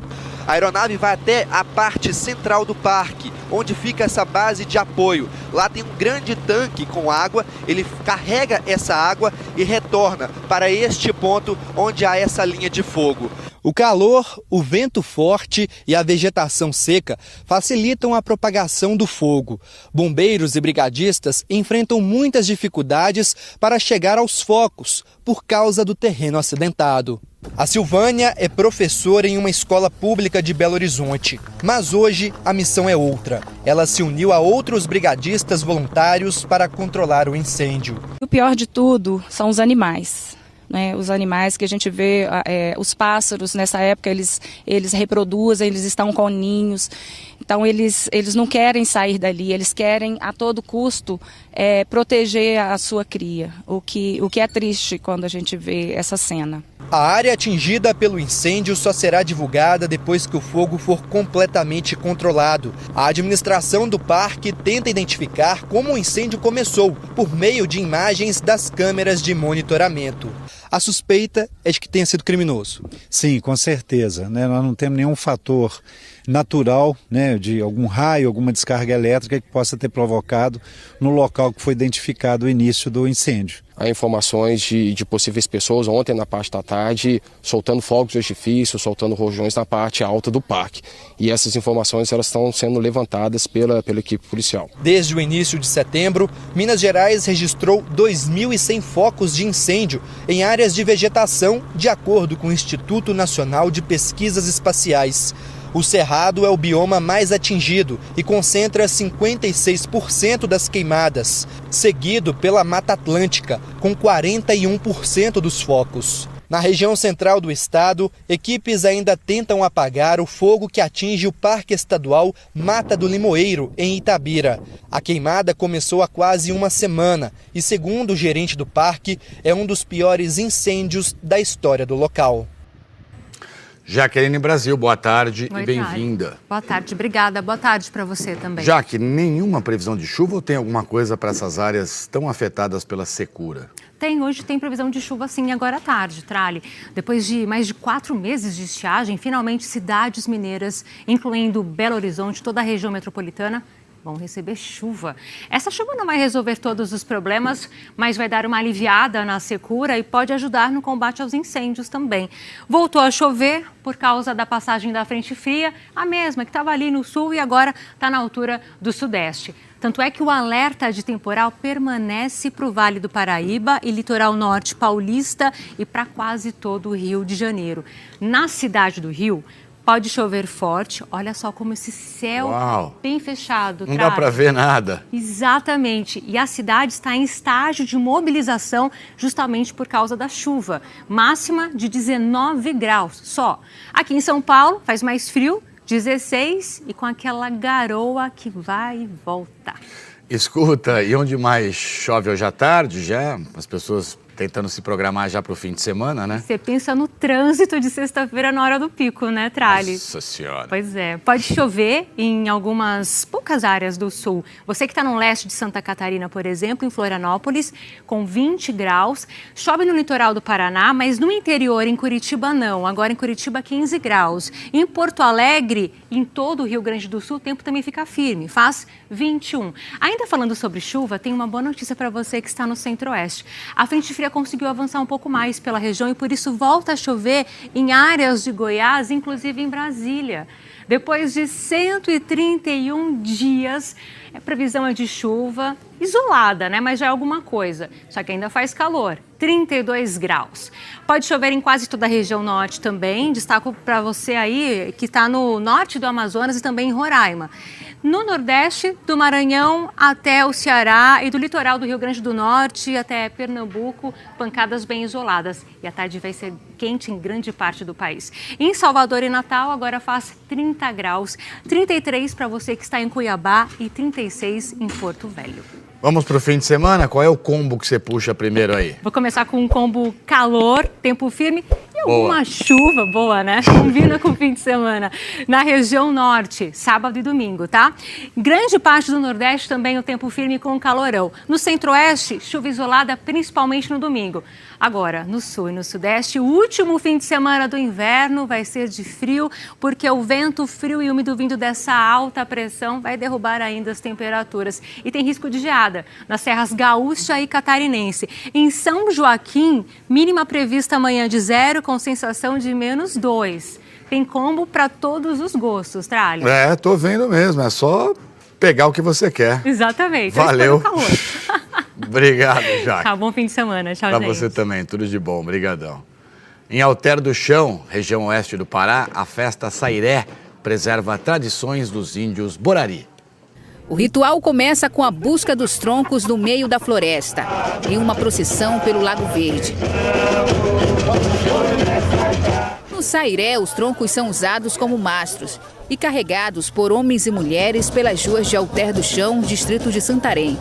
A aeronave vai até a parte central do parque, onde fica essa base de apoio. Lá tem um grande tanque com água, ele carrega essa água e retorna para este ponto onde há essa linha de fogo. O calor, o vento forte e a vegetação seca facilitam a propagação do fogo. Bombeiros e brigadistas enfrentam muitas dificuldades para chegar aos focos por causa do terreno acidentado. A Silvânia é professora em uma escola pública de Belo Horizonte, mas hoje a missão é outra. Ela se uniu a outros brigadistas voluntários para controlar o incêndio. O pior de tudo são os animais. né? Os animais que a gente vê, os pássaros nessa época, eles reproduzem, eles estão com ninhos, então eles não querem sair dali, eles querem a todo custo proteger a sua cria, o que é triste quando a gente vê essa cena. A área atingida pelo incêndio só será divulgada depois que o fogo for completamente controlado. A administração do parque tenta identificar como o incêndio começou, por meio de imagens das câmeras de monitoramento. A suspeita é de que tenha sido criminoso. Sim, com certeza, né? Nós não temos nenhum fator natural, né, de algum raio, alguma descarga elétrica que possa ter provocado no local que foi identificado o início do incêndio. Há informações de possíveis pessoas ontem na parte da tarde soltando fogos de artifício, soltando rojões na parte alta do parque. E essas informações elas estão sendo levantadas pela equipe policial. Desde o início de setembro, Minas Gerais registrou 2.100 focos de incêndio em áreas de vegetação, de acordo com o Instituto Nacional de Pesquisas Espaciais. O Cerrado é o bioma mais atingido e concentra 56% das queimadas, seguido pela Mata Atlântica, com 41% dos focos. Na região central do estado, equipes ainda tentam apagar o fogo que atinge o Parque Estadual Mata do Limoeiro, em Itabira. A queimada começou há quase uma semana e, segundo o gerente do parque, é um dos piores incêndios da história do local. Jaqueline Brasil, boa tarde Oi, e bem-vinda. Boa tarde, obrigada. Boa tarde para você também. Jaque, nenhuma previsão de chuva ou tem alguma coisa para essas áreas tão afetadas pela secura? Hoje tem previsão de chuva sim, agora à tarde, Trali. Depois de mais de 4 meses de estiagem, finalmente cidades mineiras, incluindo Belo Horizonte, toda a região metropolitana, vão receber chuva. Essa chuva não vai resolver todos os problemas, mas vai dar uma aliviada na secura e pode ajudar no combate aos incêndios também. Voltou a chover por causa da passagem da frente fria, a mesma que estava ali no sul e agora está na altura do sudeste. Tanto é que o alerta de temporal permanece para o Vale do Paraíba e litoral norte paulista e para quase todo o Rio de Janeiro. Na cidade do Rio, pode chover forte, olha só como esse céu bem fechado. Não dá para ver nada. Exatamente, e a cidade está em estágio de mobilização justamente por causa da chuva. Máxima de 19 graus só. Aqui em São Paulo faz mais frio, 16 e com aquela garoa que vai e volta. Escuta, e onde mais chove hoje à tarde já? As pessoas tentando se programar já para o fim de semana, né? Você pensa no trânsito de sexta-feira na hora do pico, né, Trali? Nossa Senhora. Pois é. Pode chover em algumas poucas áreas do sul. Você que está no leste de Santa Catarina, por exemplo, em Florianópolis, com 20 graus. Chove no litoral do Paraná, mas no interior, em Curitiba, não. Agora em Curitiba, 15 graus. Em Porto Alegre, em todo o Rio Grande do Sul, o tempo também fica firme. Faz 21. Ainda falando sobre chuva, tem uma boa notícia para você que está no centro-oeste. A frente fria conseguiu avançar um pouco mais pela região e por isso volta a chover em áreas de Goiás, inclusive em Brasília. Depois de 131 dias, a previsão é de chuva isolada, né? Mas já é alguma coisa. Só que ainda faz calor, 32 graus. Pode chover em quase toda a região norte também. Destaco para você aí que está no norte do Amazonas e também em Roraima. No nordeste, do Maranhão até o Ceará e do litoral do Rio Grande do Norte até Pernambuco, pancadas bem isoladas. E a tarde vai ser quente em grande parte do país. Em Salvador e Natal, agora faz 30 graus, 33 para você que está em Cuiabá e 36 em Porto Velho. Vamos para o fim de semana? Qual é o combo que você puxa primeiro aí? Vou começar com um combo calor, tempo firme e alguma chuva boa, né? Combina com o fim de semana. Na região norte, sábado e domingo, tá? Grande parte do nordeste também o tempo firme com calorão. No centro-oeste, chuva isolada, principalmente no domingo. Agora, no sul e no sudeste, o último fim de semana do inverno vai ser de frio, porque o vento frio e úmido vindo dessa alta pressão vai derrubar ainda as temperaturas. E tem risco de geada nas serras gaúcha e catarinense. Em São Joaquim, mínima prevista amanhã de 0, com sensação de -2. Tem combo para todos os gostos, Trali. Tô vendo mesmo, é só pegar o que você quer. Exatamente. Valeu. Obrigado, Jaque. Tá, bom fim de semana. Tchau, pra gente. Pra você também, tudo de bom. Obrigadão. Em Alter do Chão, região oeste do Pará, a festa Sairé preserva tradições dos índios Borari. O ritual começa com a busca dos troncos no meio da floresta, em uma procissão pelo Lago Verde. Sairé, os troncos são usados como mastros e carregados por homens e mulheres pelas ruas de Alter do Chão, distrito de Santarém.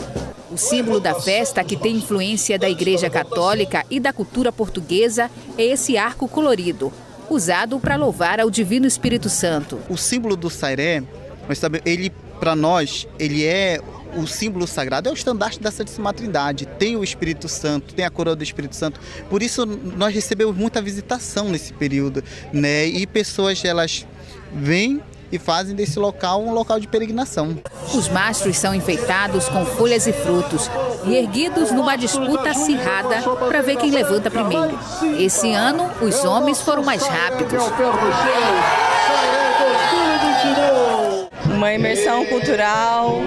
O símbolo da festa, que tem influência da Igreja Católica e da cultura portuguesa, é esse arco colorido, usado para louvar ao Divino Espírito Santo. O símbolo do Sairé, ele, para nós, ele é o símbolo sagrado, é o estandarte da Santíssima Trindade. Tem o Espírito Santo, tem a coroa do Espírito Santo. Por isso, nós recebemos muita visitação nesse período, né? E pessoas, elas vêm e fazem desse local um local de peregrinação. Os mastros são enfeitados com folhas e frutos e erguidos numa disputa acirrada para ver quem levanta primeiro. Esse ano, os homens foram mais rápidos. Uma imersão cultural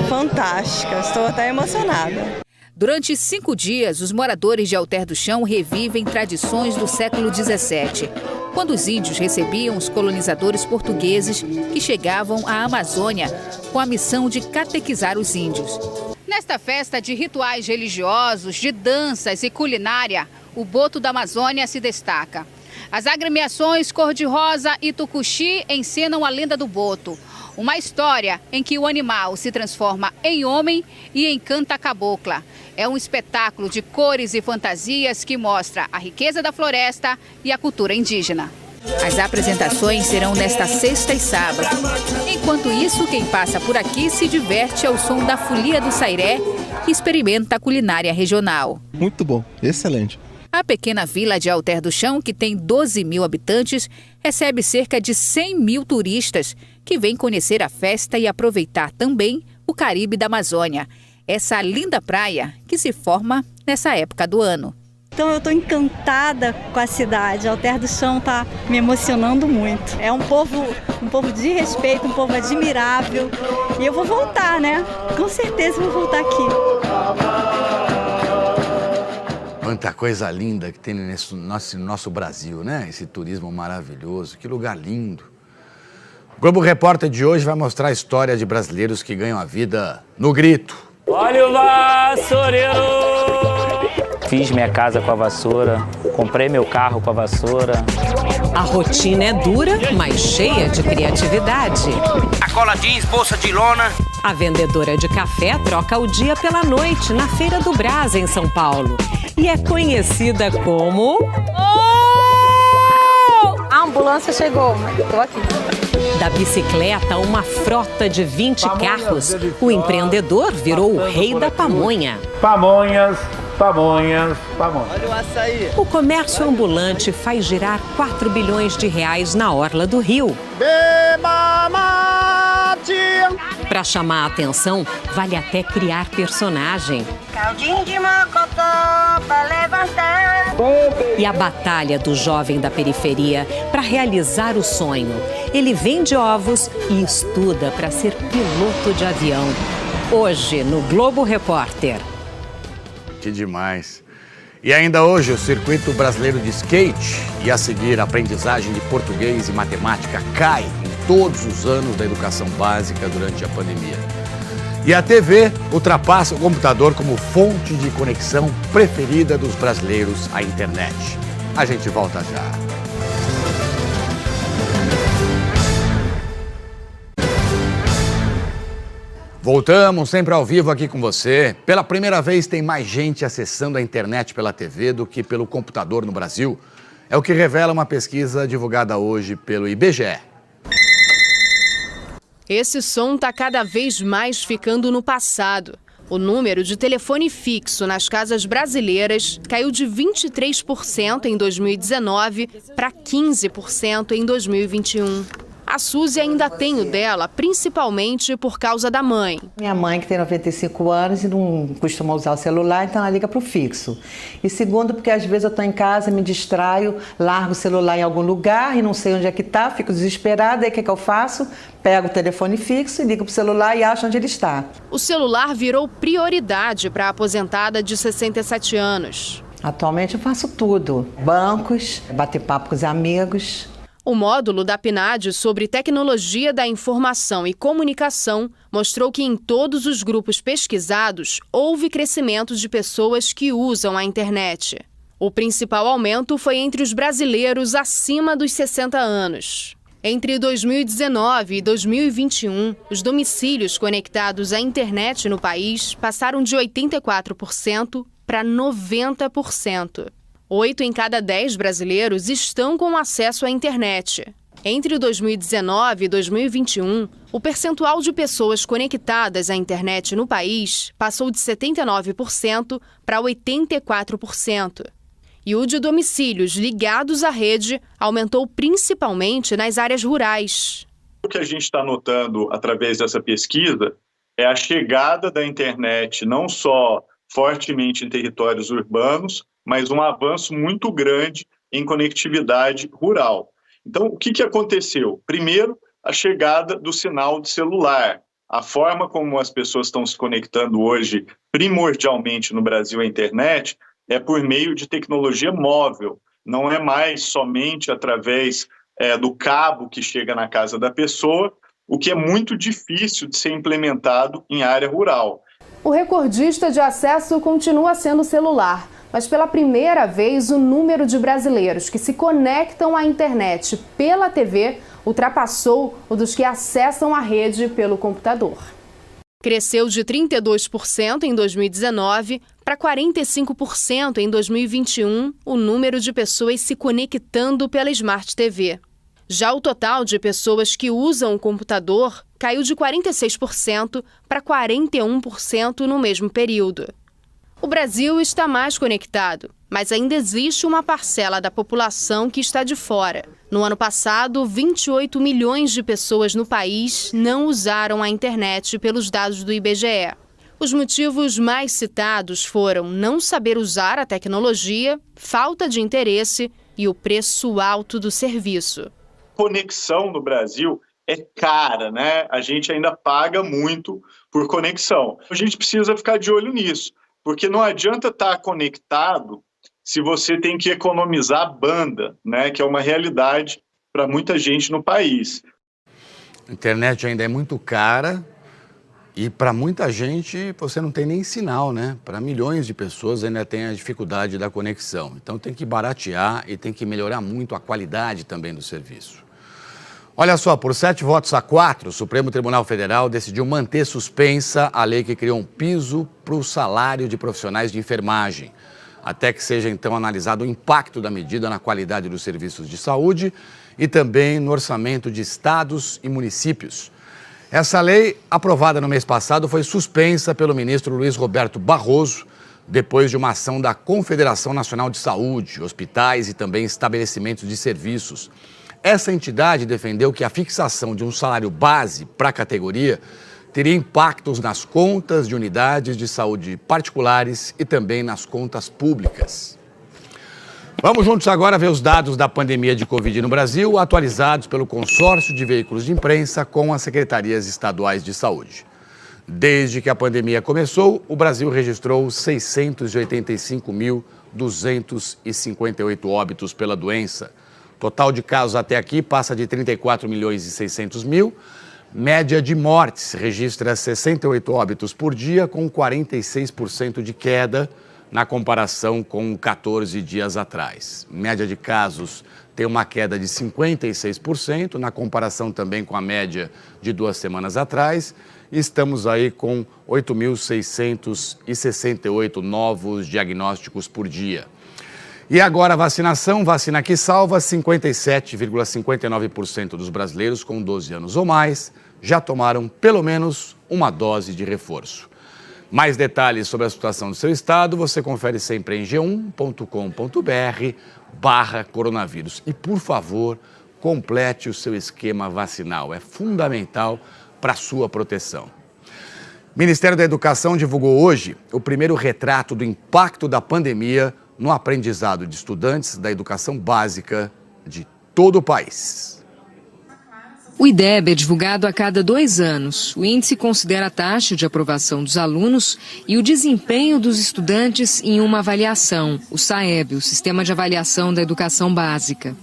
fantástica, estou até emocionada. Durante 5 dias, os moradores de Alter do Chão revivem tradições do século XVII, quando os índios recebiam os colonizadores portugueses que chegavam à Amazônia com a missão de catequizar os índios. Nesta festa de rituais religiosos, de danças e culinária, o Boto da Amazônia se destaca. As agremiações cor-de-rosa e tucuxi encenam a lenda do boto, uma história em que o animal se transforma em homem e encanta a cabocla. É um espetáculo de cores e fantasias que mostra a riqueza da floresta e a cultura indígena. As apresentações serão nesta sexta e sábado. Enquanto isso, quem passa por aqui se diverte ao som da folia do Sairé e experimenta a culinária regional. Muito bom, excelente. A pequena vila de Alter do Chão, que tem 12 mil habitantes, recebe cerca de 100 mil turistas que vêm conhecer a festa e aproveitar também o Caribe da Amazônia. Essa linda praia que se forma nessa época do ano. Então eu estou encantada com a cidade. Alter do Chão está me emocionando muito. É um povo de respeito, um povo admirável. E eu vou voltar, né? Com certeza vou voltar aqui. Quanta coisa linda que tem nesse nosso Brasil, né? Esse turismo maravilhoso, que lugar lindo. O Globo Repórter de hoje vai mostrar a história de brasileiros que ganham a vida no grito. Olha o vassoureiro! Fiz minha casa com a vassoura, comprei meu carro com a vassoura. A rotina é dura, mas cheia de criatividade. A cola jeans, bolsa de lona. A vendedora de café troca o dia pela noite na Feira do Brás, em São Paulo. E é conhecida como... A ambulância chegou, mas estou aqui. Da bicicleta a uma frota de 20 carros, o empreendedor virou o rei da pamonha. Pamonhas, pamonhas, pamonhas. Olha o açaí. O comércio ambulante faz girar 4 bilhões de reais na orla do Rio. Para chamar a atenção, vale até criar personagem. Caldinho de mocotó pra levantar. E a batalha do jovem da periferia para realizar o sonho. Ele vende ovos e estuda para ser piloto de avião. Hoje, no Globo Repórter. Que demais. E ainda hoje, o Circuito Brasileiro de Skate e a seguir a aprendizagem de português e matemática cai em todos os anos da educação básica durante a pandemia. E a TV ultrapassa o computador como fonte de conexão preferida dos brasileiros à internet. A gente volta já. Voltamos sempre ao vivo aqui com você. Pela primeira vez tem mais gente acessando a internet pela TV do que pelo computador no Brasil. É o que revela uma pesquisa divulgada hoje pelo IBGE. Esse som está cada vez mais ficando no passado. O número de telefone fixo nas casas brasileiras caiu de 23% em 2019 para 15% em 2021. A Suzy ainda tem o dela, principalmente por causa da mãe. Minha mãe, que tem 95 anos e não costuma usar o celular, então ela liga para o fixo. E segundo, porque às vezes eu estou em casa, me distraio, largo o celular em algum lugar e não sei onde é que está, fico desesperada, aí o que eu faço? Pego o telefone fixo e ligo para o celular e acho onde ele está. O celular virou prioridade para a aposentada de 67 anos. Atualmente eu faço tudo, bancos, bater papo com os amigos. O módulo da PNAD sobre tecnologia da informação e comunicação mostrou que em todos os grupos pesquisados houve crescimento de pessoas que usam a internet. O principal aumento foi entre os brasileiros acima dos 60 anos. Entre 2019 e 2021, os domicílios conectados à internet no país passaram de 84% para 90%. 8 em cada 10 brasileiros estão com acesso à internet. Entre 2019 e 2021, o percentual de pessoas conectadas à internet no país passou de 79% para 84%. E o de domicílios ligados à rede aumentou principalmente nas áreas rurais. O que a gente está notando através dessa pesquisa é a chegada da internet não só fortemente em territórios urbanos, mas um avanço muito grande em conectividade rural. Então, o que aconteceu? Primeiro, a chegada do sinal de celular. A forma como as pessoas estão se conectando hoje, primordialmente no Brasil, à internet, é por meio de tecnologia móvel. Não é mais somente através do cabo que chega na casa da pessoa, o que é muito difícil de ser implementado em área rural. O recordista de acesso continua sendo o celular, mas pela primeira vez o número de brasileiros que se conectam à internet pela TV ultrapassou o dos que acessam a rede pelo computador. Cresceu de 32% em 2019 para 45% em 2021 o número de pessoas se conectando pela Smart TV. Já o total de pessoas que usam o computador caiu de 46% para 41% no mesmo período. O Brasil está mais conectado, mas ainda existe uma parcela da população que está de fora. No ano passado, 28 milhões de pessoas no país não usaram a internet pelos dados do IBGE. Os motivos mais citados foram não saber usar a tecnologia, falta de interesse e o preço alto do serviço. Conexão no Brasil é cara, né? A gente ainda paga muito por conexão. A gente precisa ficar de olho nisso, porque não adianta estar conectado se você tem que economizar banda, né? Que é uma realidade para muita gente no país. A internet ainda é muito cara e para muita gente você não tem nem sinal, né? Para milhões de pessoas ainda tem a dificuldade da conexão. Então tem que baratear e tem que melhorar muito a qualidade também do serviço. Olha só, por 7-4, o Supremo Tribunal Federal decidiu manter suspensa a lei que criou um piso para o salário de profissionais de enfermagem, até que seja então analisado o impacto da medida na qualidade dos serviços de saúde e também no orçamento de estados e municípios. Essa lei, aprovada no mês passado, foi suspensa pelo ministro Luiz Roberto Barroso, depois de uma ação da Confederação Nacional de Saúde, hospitais e também estabelecimentos de serviços. Essa entidade defendeu que a fixação de um salário base para a categoria teria impactos nas contas de unidades de saúde particulares e também nas contas públicas. Vamos juntos agora ver os dados da pandemia de Covid no Brasil, atualizados pelo consórcio de veículos de imprensa com as secretarias estaduais de saúde. Desde que a pandemia começou, o Brasil registrou 685.258 óbitos pela doença. Total de casos até aqui passa de 34 milhões e 600 mil. Média de mortes registra 68 óbitos por dia, com 46% de queda na comparação com 14 dias atrás. Média de casos tem uma queda de 56%, na comparação também com a média de 2 semanas atrás. Estamos aí com 8.668 novos diagnósticos por dia. E agora a vacinação, vacina que salva, 57,59% dos brasileiros com 12 anos ou mais já tomaram pelo menos uma dose de reforço. Mais detalhes sobre a situação do seu estado, você confere sempre em g1.com.br/coronavírus. E, por favor, complete o seu esquema vacinal, é fundamental para a sua proteção. O Ministério da Educação divulgou hoje o primeiro retrato do impacto da pandemia no aprendizado de estudantes da educação básica de todo o país. O IDEB é divulgado a cada 2 anos. O índice considera a taxa de aprovação dos alunos e o desempenho dos estudantes em uma avaliação, o SAEB, o Sistema de Avaliação da Educação Básica.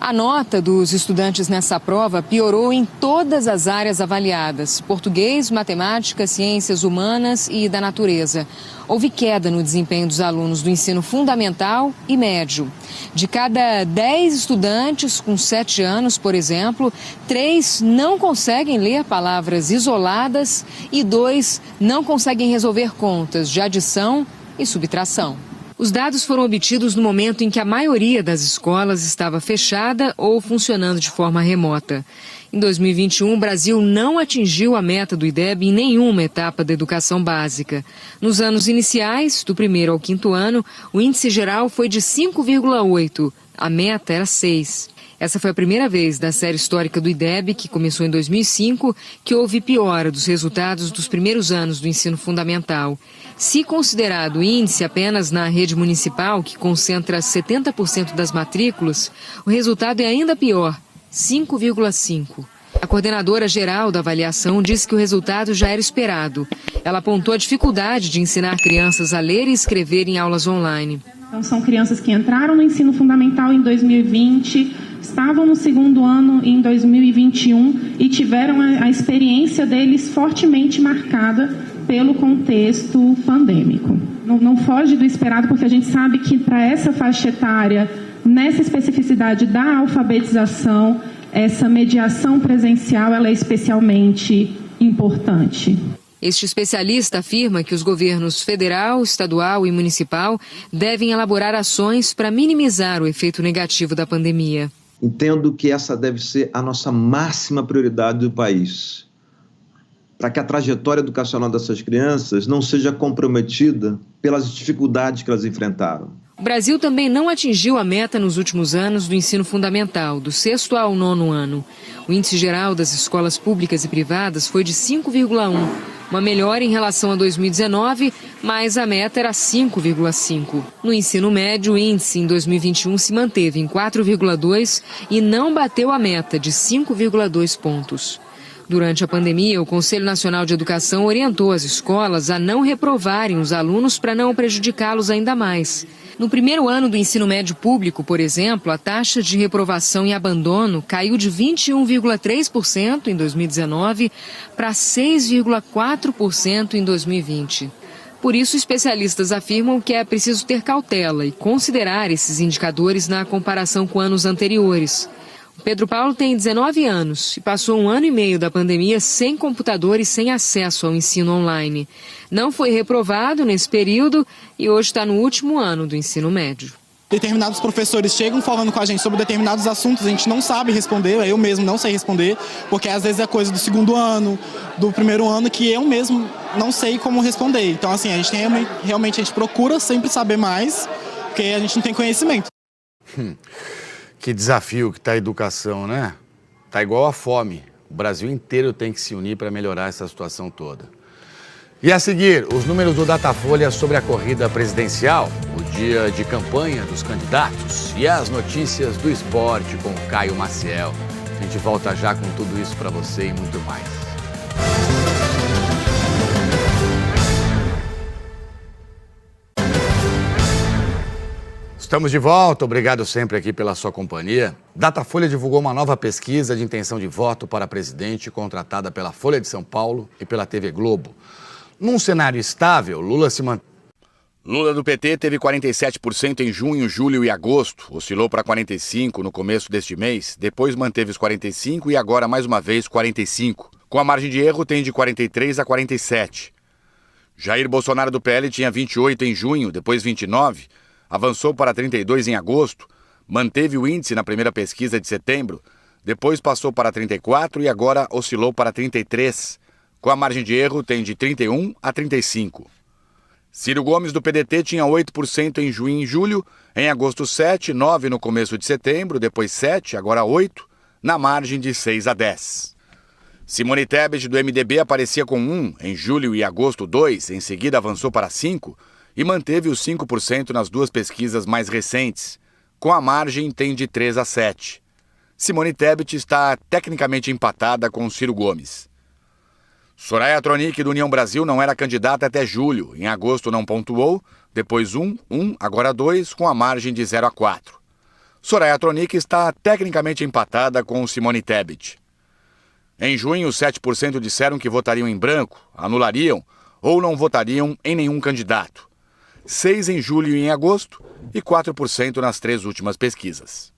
A nota dos estudantes nessa prova piorou em todas as áreas avaliadas: português, matemática, ciências humanas e da natureza. Houve queda no desempenho dos alunos do ensino fundamental e médio. De cada 10 estudantes com 7 anos, por exemplo, 3 não conseguem ler palavras isoladas e 2 não conseguem resolver contas de adição e subtração. Os dados foram obtidos no momento em que a maioria das escolas estava fechada ou funcionando de forma remota. Em 2021, o Brasil não atingiu a meta do IDEB em nenhuma etapa da educação básica. Nos anos iniciais, do 1º ao 5º ano, o índice geral foi de 5,8. A meta era 6. Essa foi a primeira vez da série histórica do IDEB, que começou em 2005, que houve piora dos resultados dos primeiros anos do ensino fundamental. Se considerado o índice apenas na rede municipal, que concentra 70% das matrículas, o resultado é ainda pior, 5,5. A coordenadora geral da avaliação disse que o resultado já era esperado. Ela apontou a dificuldade de ensinar crianças a ler e escrever em aulas online. Então, são crianças que entraram no ensino fundamental em 2020, estavam no 2º ano em 2021 e tiveram a experiência deles fortemente marcada pelo contexto pandêmico. Não foge do esperado, porque a gente sabe que para essa faixa etária, nessa especificidade da alfabetização, essa mediação presencial ela é especialmente importante. Este especialista afirma que os governos federal, estadual e municipal devem elaborar ações para minimizar o efeito negativo da pandemia. Entendo que essa deve ser a nossa máxima prioridade do país, para que a trajetória educacional dessas crianças não seja comprometida pelas dificuldades que elas enfrentaram. O Brasil também não atingiu a meta nos últimos anos do ensino fundamental, do 6º ao 9º ano. O índice geral das escolas públicas e privadas foi de 5,1, uma melhora em relação a 2019, mas a meta era 5,5. No ensino médio, o índice em 2021 se manteve em 4,2 e não bateu a meta de 5,2 pontos. Durante a pandemia, o Conselho Nacional de Educação orientou as escolas a não reprovarem os alunos para não prejudicá-los ainda mais. No 1º ano do ensino médio público, por exemplo, a taxa de reprovação e abandono caiu de 21,3% em 2019 para 6,4% em 2020. Por isso, especialistas afirmam que é preciso ter cautela e considerar esses indicadores na comparação com anos anteriores. O Pedro Paulo tem 19 anos e passou 1 ano e meio da pandemia sem computador e sem acesso ao ensino online. Não foi reprovado nesse período e hoje está no último ano do ensino médio. Determinados professores chegam falando com a gente sobre determinados assuntos, a gente não sabe responder, eu mesmo não sei responder, porque às vezes é coisa do 2º ano, do 1º ano, que eu mesmo não sei como responder. Então, assim, a gente realmente a gente procura sempre saber mais, porque a gente não tem conhecimento. Que desafio que está a educação, né? Está igual a fome. O Brasil inteiro tem que se unir para melhorar essa situação toda. E a seguir, os números do Datafolha sobre a corrida presidencial, o dia de campanha dos candidatos e as notícias do esporte com o Caio Maciel. A gente volta já com tudo isso para você e muito mais. Estamos de volta, obrigado sempre aqui pela sua companhia. Datafolha divulgou uma nova pesquisa de intenção de voto para presidente contratada pela Folha de São Paulo e pela TV Globo. Num cenário estável, Lula do PT teve 47% em junho, julho e agosto, oscilou para 45% no começo deste mês, depois manteve os 45% e agora mais uma vez 45%. Com a margem de erro tem de 43% a 47%. Jair Bolsonaro do PL tinha 28% em junho, depois 29%. Avançou para 32% em agosto, manteve o índice na primeira pesquisa de setembro, depois passou para 34% e agora oscilou para 33%. Com a margem de erro tem de 31% a 35%. Ciro Gomes do PDT tinha 8% em junho e julho, em agosto 7%, 9% no começo de setembro, depois 7%, agora 8%, na margem de 6% a 10%. Simone Tebet do MDB aparecia com 1% em julho e agosto 2%, em seguida avançou para 5%, e manteve os 5% nas duas pesquisas mais recentes. Com a margem, tem de 3% a 7%. Simone Tebet está tecnicamente empatada com Ciro Gomes. Soraya Tronic, do União Brasil, não era candidata até julho. Em agosto não pontuou, depois 1%, agora 2%, com a margem de 0 a 4%. Soraya Tronic está tecnicamente empatada com Simone Tebet. Em junho, 7% disseram que votariam em branco, anulariam ou não votariam em nenhum candidato. 6% em julho e em agosto e 4% nas 3 últimas pesquisas.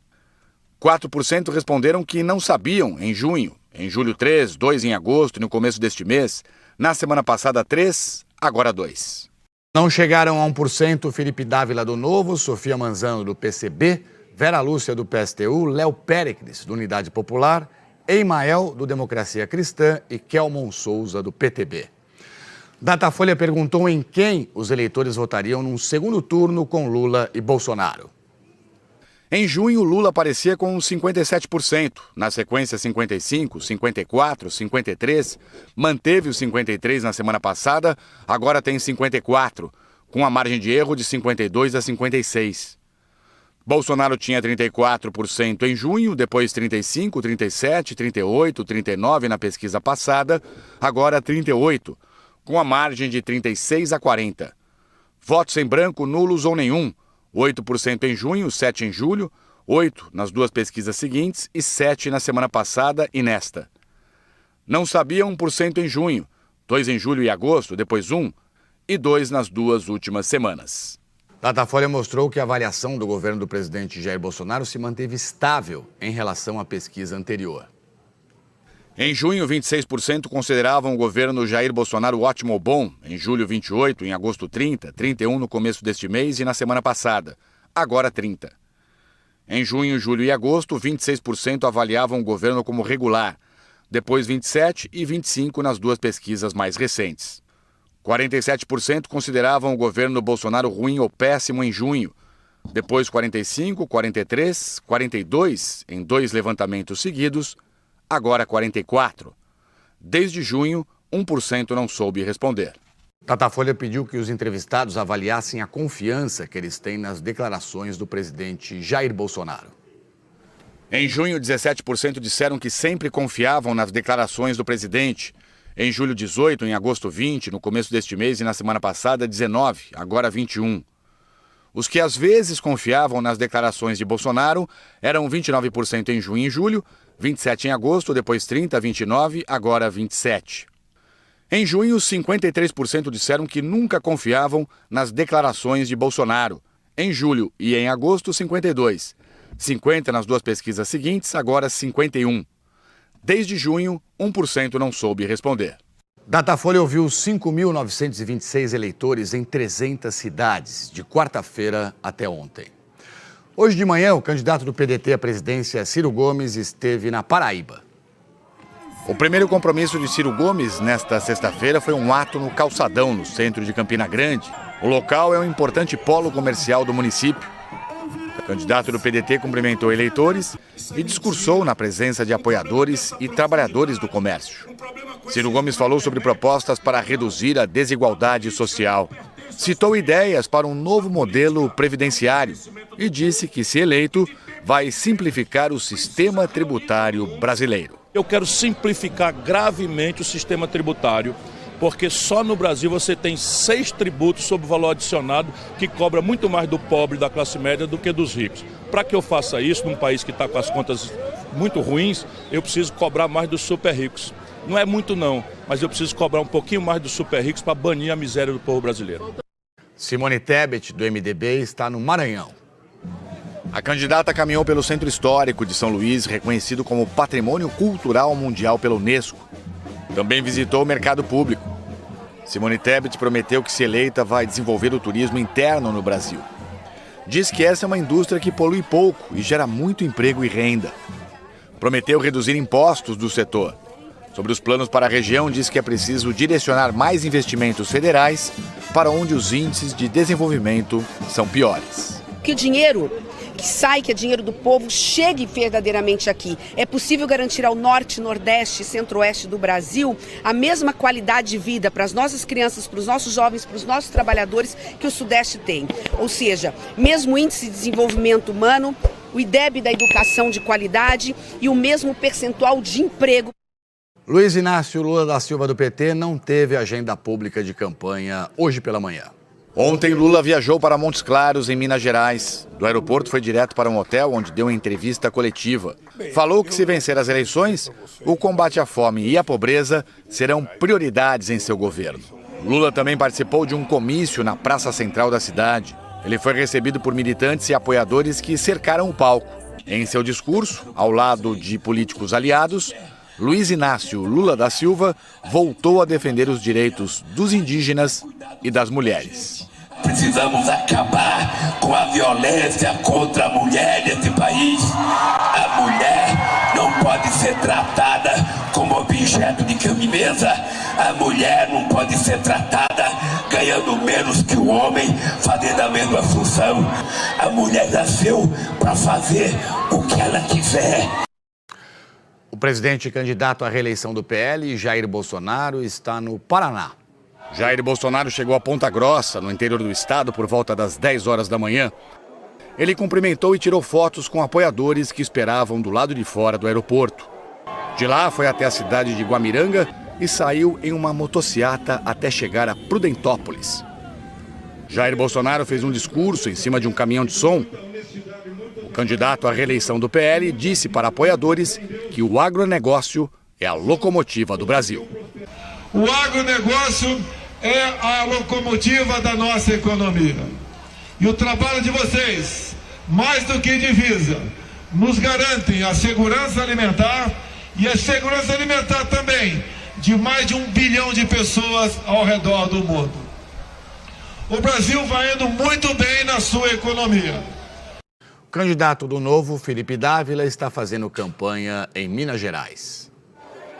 4% responderam que não sabiam em junho, em julho 3%, 2% em agosto e no começo deste mês, na semana passada 3%, agora 2%. Não chegaram a 1% Felipe Dávila do Novo, Sofia Manzano do PCB, Vera Lúcia do PSTU, Léo Péricles do Unidade Popular, Emael do Democracia Cristã e Kelmon Souza do PTB. Datafolha perguntou em quem os eleitores votariam num segundo turno com Lula e Bolsonaro. Em junho, Lula aparecia com 57%, na sequência 55%, 54%, 53%, manteve os 53% na semana passada, agora tem 54%, com a margem de erro de 52% a 56%. Bolsonaro tinha 34% em junho, depois 35%, 37%, 38%, 39% na pesquisa passada, agora 38%, com a margem de 36% a 40%. Votos em branco, nulos ou nenhum, 8% em junho, 7% em julho, 8% nas 2 pesquisas seguintes e 7% na semana passada e nesta. Não sabia 1% em junho, 2% em julho e agosto, depois 1% e 2% nas 2 últimas semanas. Datafolha mostrou que a avaliação do governo do presidente Jair Bolsonaro se manteve estável em relação à pesquisa anterior. Em junho, 26% consideravam o governo Jair Bolsonaro ótimo ou bom. Em julho, 28%, em agosto, 30%, 31% no começo deste mês e na semana passada. Agora, 30%. Em junho, julho e agosto, 26% avaliavam o governo como regular. Depois, 27% e 25% nas 2 pesquisas mais recentes. 47% consideravam o governo Bolsonaro ruim ou péssimo em junho. Depois, 45%, 43%, 42% em 2 levantamentos seguidos. Agora 44%. Desde junho, 1% não soube responder. Datafolha pediu que os entrevistados avaliassem a confiança que eles têm nas declarações do presidente Jair Bolsonaro. Em junho, 17% disseram que sempre confiavam nas declarações do presidente. Em julho, 18%, em agosto, 20%, no começo deste mês e na semana passada, 19%, agora 21%. Os que às vezes confiavam nas declarações de Bolsonaro eram 29% em junho e julho, 27% em agosto, depois 30%, 29%, agora 27%. Em junho, 53% disseram que nunca confiavam nas declarações de Bolsonaro. Em julho e em agosto, 52%. 50% nas 2 pesquisas seguintes, agora 51%. Desde junho, 1% não soube responder. Datafolha ouviu 5.926 eleitores em 300 cidades, de quarta-feira até ontem. Hoje de manhã, o candidato do PDT à presidência, Ciro Gomes, esteve na Paraíba. O primeiro compromisso de Ciro Gomes nesta sexta-feira foi um ato no Calçadão, no centro de Campina Grande. O local é um importante polo comercial do município. O candidato do PDT cumprimentou eleitores e discursou na presença de apoiadores e trabalhadores do comércio. Ciro Gomes falou sobre propostas para reduzir a desigualdade social. Citou ideias para um novo modelo previdenciário e disse que, se eleito, vai simplificar o sistema tributário brasileiro. Eu quero simplificar gravemente o sistema tributário, porque só no Brasil você tem 6 tributos sobre o valor adicionado que cobra muito mais do pobre e da classe média do que dos ricos. Para que eu faça isso num país que está com as contas muito ruins, eu preciso cobrar mais dos super ricos. Não é muito não, mas eu preciso cobrar um pouquinho mais dos super ricos para banir a miséria do povo brasileiro. Simone Tebet, do MDB, está no Maranhão. A candidata caminhou pelo Centro Histórico de São Luís, reconhecido como Patrimônio Cultural Mundial pela Unesco. Também visitou o mercado público. Simone Tebet prometeu que, se eleita, vai desenvolver o turismo interno no Brasil. Diz que essa é uma indústria que polui pouco e gera muito emprego e renda. Prometeu reduzir impostos do setor. Sobre os planos para a região, diz que é preciso direcionar mais investimentos federais para onde os índices de desenvolvimento são piores. Que o dinheiro que sai, que é dinheiro do povo, chegue verdadeiramente aqui. É possível garantir ao norte, nordeste e centro-oeste do Brasil a mesma qualidade de vida para as nossas crianças, para os nossos jovens, para os nossos trabalhadores que o sudeste tem. Ou seja, mesmo índice de desenvolvimento humano, o IDEB da educação de qualidade e o mesmo percentual de emprego. Luiz Inácio Lula da Silva, do PT, não teve agenda pública de campanha hoje pela manhã. Ontem, Lula viajou para Montes Claros, em Minas Gerais. Do aeroporto, foi direto para um hotel onde deu uma entrevista coletiva. Falou que, se vencer as eleições, o combate à fome e à pobreza serão prioridades em seu governo. Lula também participou de um comício na praça central da cidade. Ele foi recebido por militantes e apoiadores que cercaram o palco. Em seu discurso, ao lado de políticos aliados, Luiz Inácio Lula da Silva voltou a defender os direitos dos indígenas e das mulheres. Precisamos acabar com a violência contra a mulher nesse país. A mulher não pode ser tratada como objeto de cama-mesa. A mulher não pode ser tratada ganhando menos que o homem, fazendo a mesma função. A mulher nasceu para fazer o que ela quiser. O presidente candidato à reeleição do PL, Jair Bolsonaro, está no Paraná. Jair Bolsonaro chegou a Ponta Grossa, no interior do estado, por volta das 10 horas da manhã. Ele cumprimentou e tirou fotos com apoiadores que esperavam do lado de fora do aeroporto. De lá, foi até a cidade de Guamiranga e saiu em uma motociata até chegar a Prudentópolis. Jair Bolsonaro fez um discurso em cima de um caminhão de som. O candidato à reeleição do PL disse para apoiadores que o agronegócio é a locomotiva do Brasil. O agronegócio é a locomotiva da nossa economia. E o trabalho de vocês, mais do que divisa, nos garantem a segurança alimentar e a segurança alimentar também de mais de 1 bilhão de pessoas ao redor do mundo. O Brasil vai indo muito bem na sua economia. O candidato do Novo, Felipe Dávila, está fazendo campanha em Minas Gerais.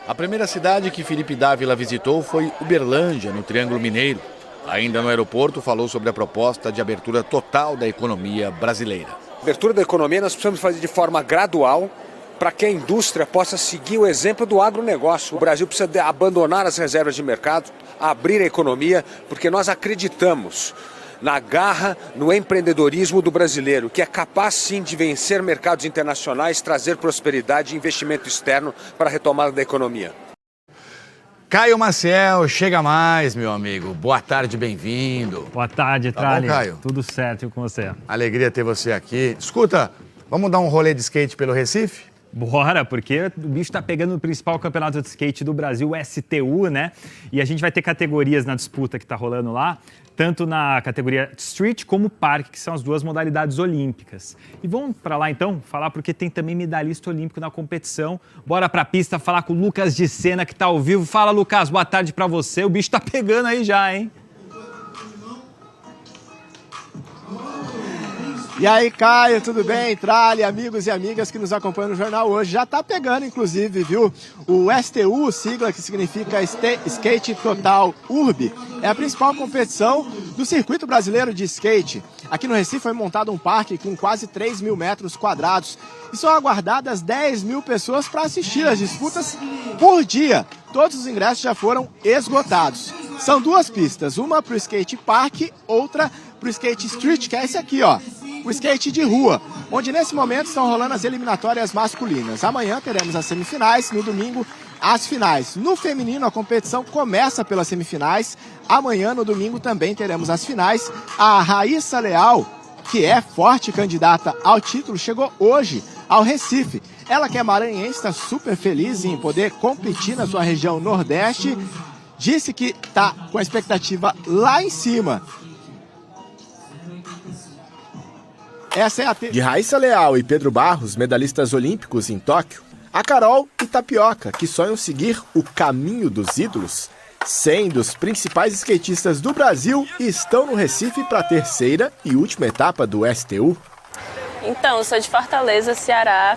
A primeira cidade que Felipe Dávila visitou foi Uberlândia, no Triângulo Mineiro. Ainda no aeroporto, falou sobre a proposta de abertura total da economia brasileira. A abertura da economia nós precisamos fazer de forma gradual para que a indústria possa seguir o exemplo do agronegócio. O Brasil precisa abandonar as reservas de mercado, abrir a economia, porque nós acreditamos na garra, no empreendedorismo do brasileiro, que é capaz sim de vencer mercados internacionais, trazer prosperidade e investimento externo para a retomada da economia. Caio Maciel, chega mais, meu amigo. Boa tarde, bem-vindo. Boa tarde, Tralli. Caio? Tudo certo, e com você? Alegria ter você aqui. Escuta, vamos dar um rolê de skate pelo Recife? Bora, porque o bicho tá pegando no principal campeonato de skate do Brasil, o STU, né? E a gente vai ter categorias na disputa que tá rolando lá, tanto na categoria Street como Parque, que são as duas modalidades olímpicas. E vamos para lá então, falar porque tem também medalhista olímpico na competição. Bora pra pista falar com o Lucas de Sena, que tá ao vivo. Fala, Lucas, boa tarde para você. O bicho tá pegando aí já, hein? E aí, Caio, tudo bem? Tralli, amigos e amigas que nos acompanham no jornal hoje. Já tá pegando, inclusive, viu? O STU, sigla que significa Skate Total Urb, é a principal competição do circuito brasileiro de skate. Aqui no Recife foi montado um parque com quase 3 mil metros quadrados e são aguardadas 10 mil pessoas para assistir às disputas por dia. Todos os ingressos já foram esgotados. São duas pistas, uma para o skate park, outra para o skate street, que é esse aqui, ó. O skate de rua, onde nesse momento estão rolando as eliminatórias masculinas. Amanhã teremos as semifinais, no domingo as finais. No feminino a competição começa pelas semifinais, amanhã no domingo também teremos as finais. A Raíssa Leal, que é forte candidata ao título, chegou hoje ao Recife. Ela que é maranhense, está super feliz em poder competir na sua região Nordeste, disse que está com a expectativa lá em cima. Essa é a De Raíssa Leal e Pedro Barros, medalhistas olímpicos em Tóquio, a Carol e Tapioca, que sonham seguir o caminho dos ídolos. 100 dos principais skatistas do Brasil estão no Recife para a terceira e última etapa do STU. Então, eu sou de Fortaleza, Ceará,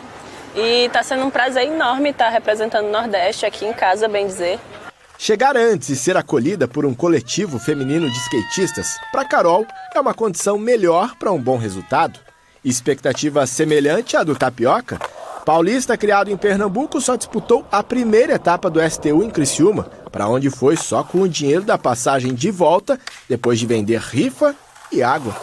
e está sendo um prazer enorme estar representando o Nordeste aqui em casa, bem dizer. Chegar antes e ser acolhida por um coletivo feminino de skatistas, para Carol, é uma condição melhor para um bom resultado. Expectativa semelhante à do Tapioca, paulista criado em Pernambuco só disputou a primeira etapa do STU em Criciúma, para onde foi só com o dinheiro da passagem de volta, depois de vender rifa e água.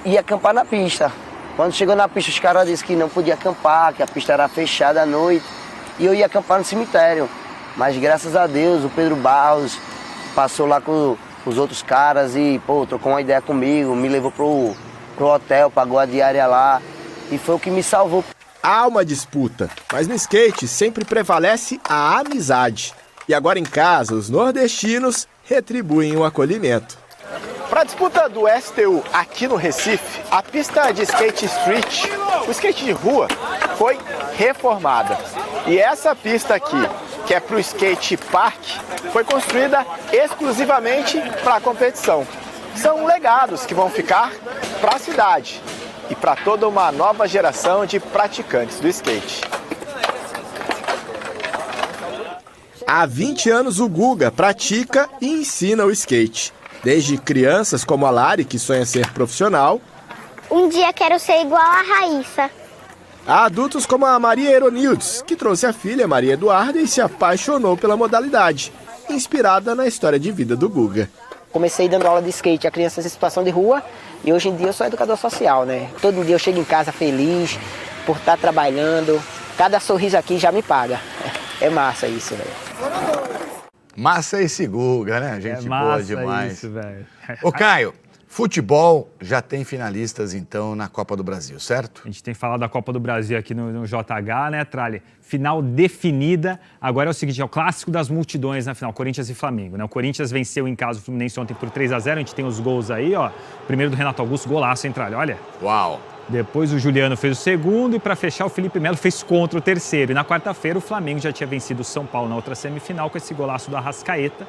Ia acampar na pista. Quando chegou na pista, os caras disseram que não podia acampar, que a pista era fechada à noite, e eu ia acampar no cemitério. Mas graças a Deus, o Pedro Barros passou lá com os outros caras e, pô, trocou uma ideia comigo, me levou pro hotel, pagou a diária lá e foi o que me salvou. Há uma disputa, mas no skate sempre prevalece a amizade. E agora em casa, os nordestinos retribuem o acolhimento. Para a disputa do STU aqui no Recife, a pista de skate street, o skate de rua, foi reformada. E essa pista aqui, que é para o skate park, foi construída exclusivamente para a competição. São legados que vão ficar para a cidade e para toda uma nova geração de praticantes do skate. Há 20 anos o Guga pratica e ensina o skate. Desde crianças como a Lari, que sonha ser profissional. Um dia quero ser igual a Raíssa. Há adultos como a Maria Eronildes, que trouxe a filha Maria Eduarda e se apaixonou pela modalidade, inspirada na história de vida do Guga. Comecei dando aula de skate a crianças em situação de rua e hoje em dia eu sou educador social, né? Todo dia eu chego em casa feliz por estar trabalhando. Cada sorriso aqui já me paga. É massa isso, velho. Massa esse Guga, né? Gente boa demais. Isso, velho. Ô, Caio, futebol já tem finalistas, então, na Copa do Brasil, certo? A gente tem falado da Copa do Brasil aqui no JH, né, Tralli? Final definida. Agora é o seguinte, é o clássico das multidões na final, Corinthians e Flamengo, né? O Corinthians venceu em casa o Fluminense ontem por 3-0. A gente tem os gols aí, ó. Primeiro do Renato Augusto, golaço, hein, Tralli? Olha. Uau. Depois o Juliano fez o segundo e para fechar o Felipe Melo fez contra o terceiro. E na quarta-feira o Flamengo já tinha vencido o São Paulo na outra semifinal com esse golaço do Arrascaeta.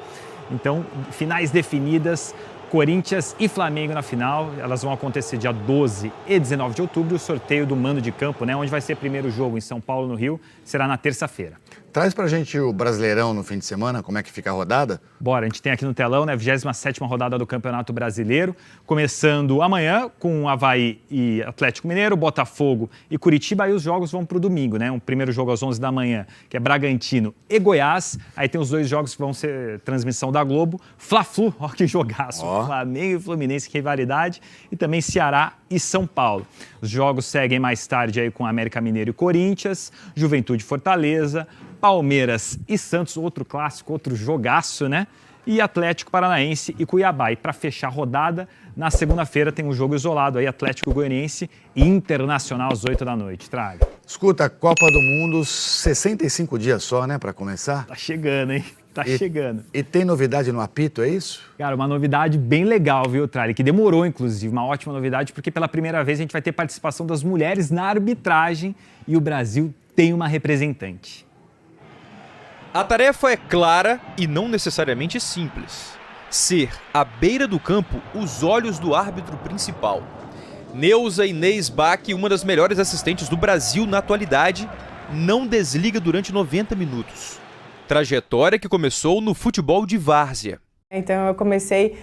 Então, finais definidas, Corinthians e Flamengo na final. Elas vão acontecer dia 12 e 19 de outubro. O sorteio do mando de campo, né? Onde vai ser o primeiro jogo em São Paulo, no Rio, será na terça-feira. Traz pra gente o Brasileirão no fim de semana, como é que fica a rodada? Bora, a gente tem aqui no telão, né, a 27ª rodada do Campeonato Brasileiro, começando amanhã com Avaí e Atlético Mineiro, Botafogo e Curitiba, aí os jogos vão pro domingo, né, um primeiro jogo às 11 da manhã, que é Bragantino e Goiás, aí tem os dois jogos que vão ser transmissão da Globo, Fla-Flu, ó que jogaço, Flamengo e Fluminense, que rivalidade, e também Ceará e São Paulo. Os jogos seguem mais tarde aí com América Mineiro e Corinthians, Juventude e Fortaleza, Palmeiras e Santos, outro clássico, outro jogaço, né? E Atlético Paranaense e Cuiabá. E para fechar a rodada, na segunda-feira tem um jogo isolado aí, Atlético Goianiense e Internacional às 8 da noite. Traga. Escuta, Copa do Mundo, 65 dias só, né, para começar? Tá chegando, hein? Tá chegando. E tem novidade no apito, é isso? Cara, uma novidade bem legal, viu, Tralli? Que demorou, inclusive, uma ótima novidade, porque pela primeira vez a gente vai ter participação das mulheres na arbitragem e o Brasil tem uma representante. A tarefa é clara e não necessariamente simples. Ser, à beira do campo, os olhos do árbitro principal. Neuza Inês Bach, uma das melhores assistentes do Brasil na atualidade, não desliga durante 90 minutos. Trajetória que começou no futebol de várzea. Então eu comecei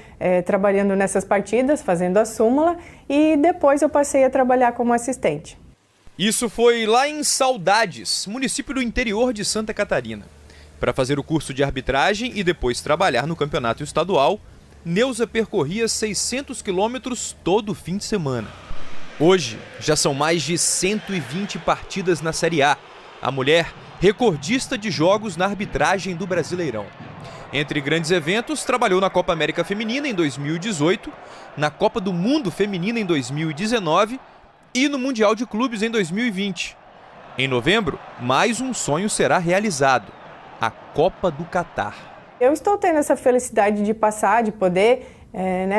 trabalhando nessas partidas, fazendo a súmula, e depois eu passei a trabalhar como assistente. Isso foi lá em Saudades, município do interior de Santa Catarina. Para fazer o curso de arbitragem e depois trabalhar no campeonato estadual, Neuza percorria 600 quilômetros todo fim de semana. Hoje, já são mais de 120 partidas na Série A. A mulher, recordista de jogos na arbitragem do Brasileirão. Entre grandes eventos, trabalhou na Copa América Feminina em 2018, na Copa do Mundo Feminina em 2019 e no Mundial de Clubes em 2020. Em novembro, mais um sonho será realizado. A Copa do Catar. Eu estou tendo essa felicidade de passar, de poder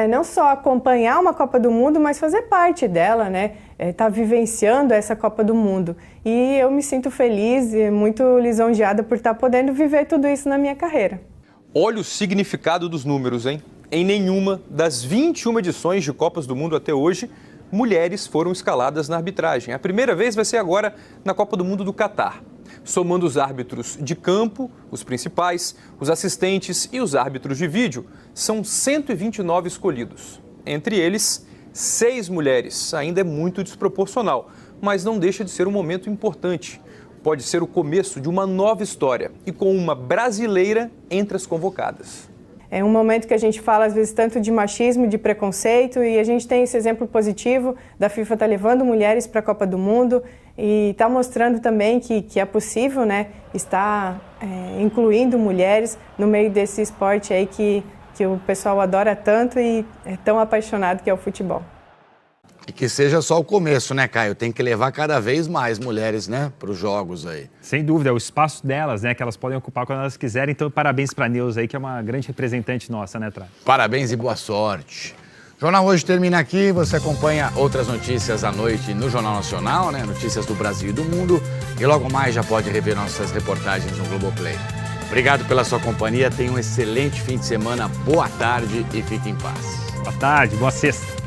não só acompanhar uma Copa do Mundo, mas fazer parte dela, né? Tá vivenciando essa Copa do Mundo. E eu me sinto feliz e muito lisonjeada por estar podendo viver tudo isso na minha carreira. Olha o significado dos números, hein? Em nenhuma das 21 edições de Copas do Mundo até hoje, mulheres foram escaladas na arbitragem. A primeira vez vai ser agora na Copa do Mundo do Catar. Somando os árbitros de campo, os principais, os assistentes e os árbitros de vídeo, são 129 escolhidos. Entre eles, 6 mulheres. Ainda é muito desproporcional, mas não deixa de ser um momento importante. Pode ser o começo de uma nova história e com uma brasileira entre as convocadas. É um momento que a gente fala, às vezes, tanto de machismo, de preconceito, e a gente tem esse exemplo positivo da FIFA estar levando mulheres para a Copa do Mundo e está mostrando também que é possível, né, estar incluindo mulheres no meio desse esporte aí que que o pessoal adora tanto e é tão apaixonado que é o futebol. E que seja só o começo, né, Caio? Tem que levar cada vez mais mulheres, né, para os jogos aí. Sem dúvida, é o espaço delas, né, que elas podem ocupar quando elas quiserem. Então, parabéns para a Neuza aí, que é uma grande representante nossa, né, Tra? Parabéns e boa sorte. O Jornal Hoje termina aqui. Você acompanha outras notícias à noite no Jornal Nacional, né, notícias do Brasil e do mundo. E logo mais já pode rever nossas reportagens no Globoplay. Obrigado pela sua companhia. Tenha um excelente fim de semana. Boa tarde e fique em paz. Boa tarde, boa sexta.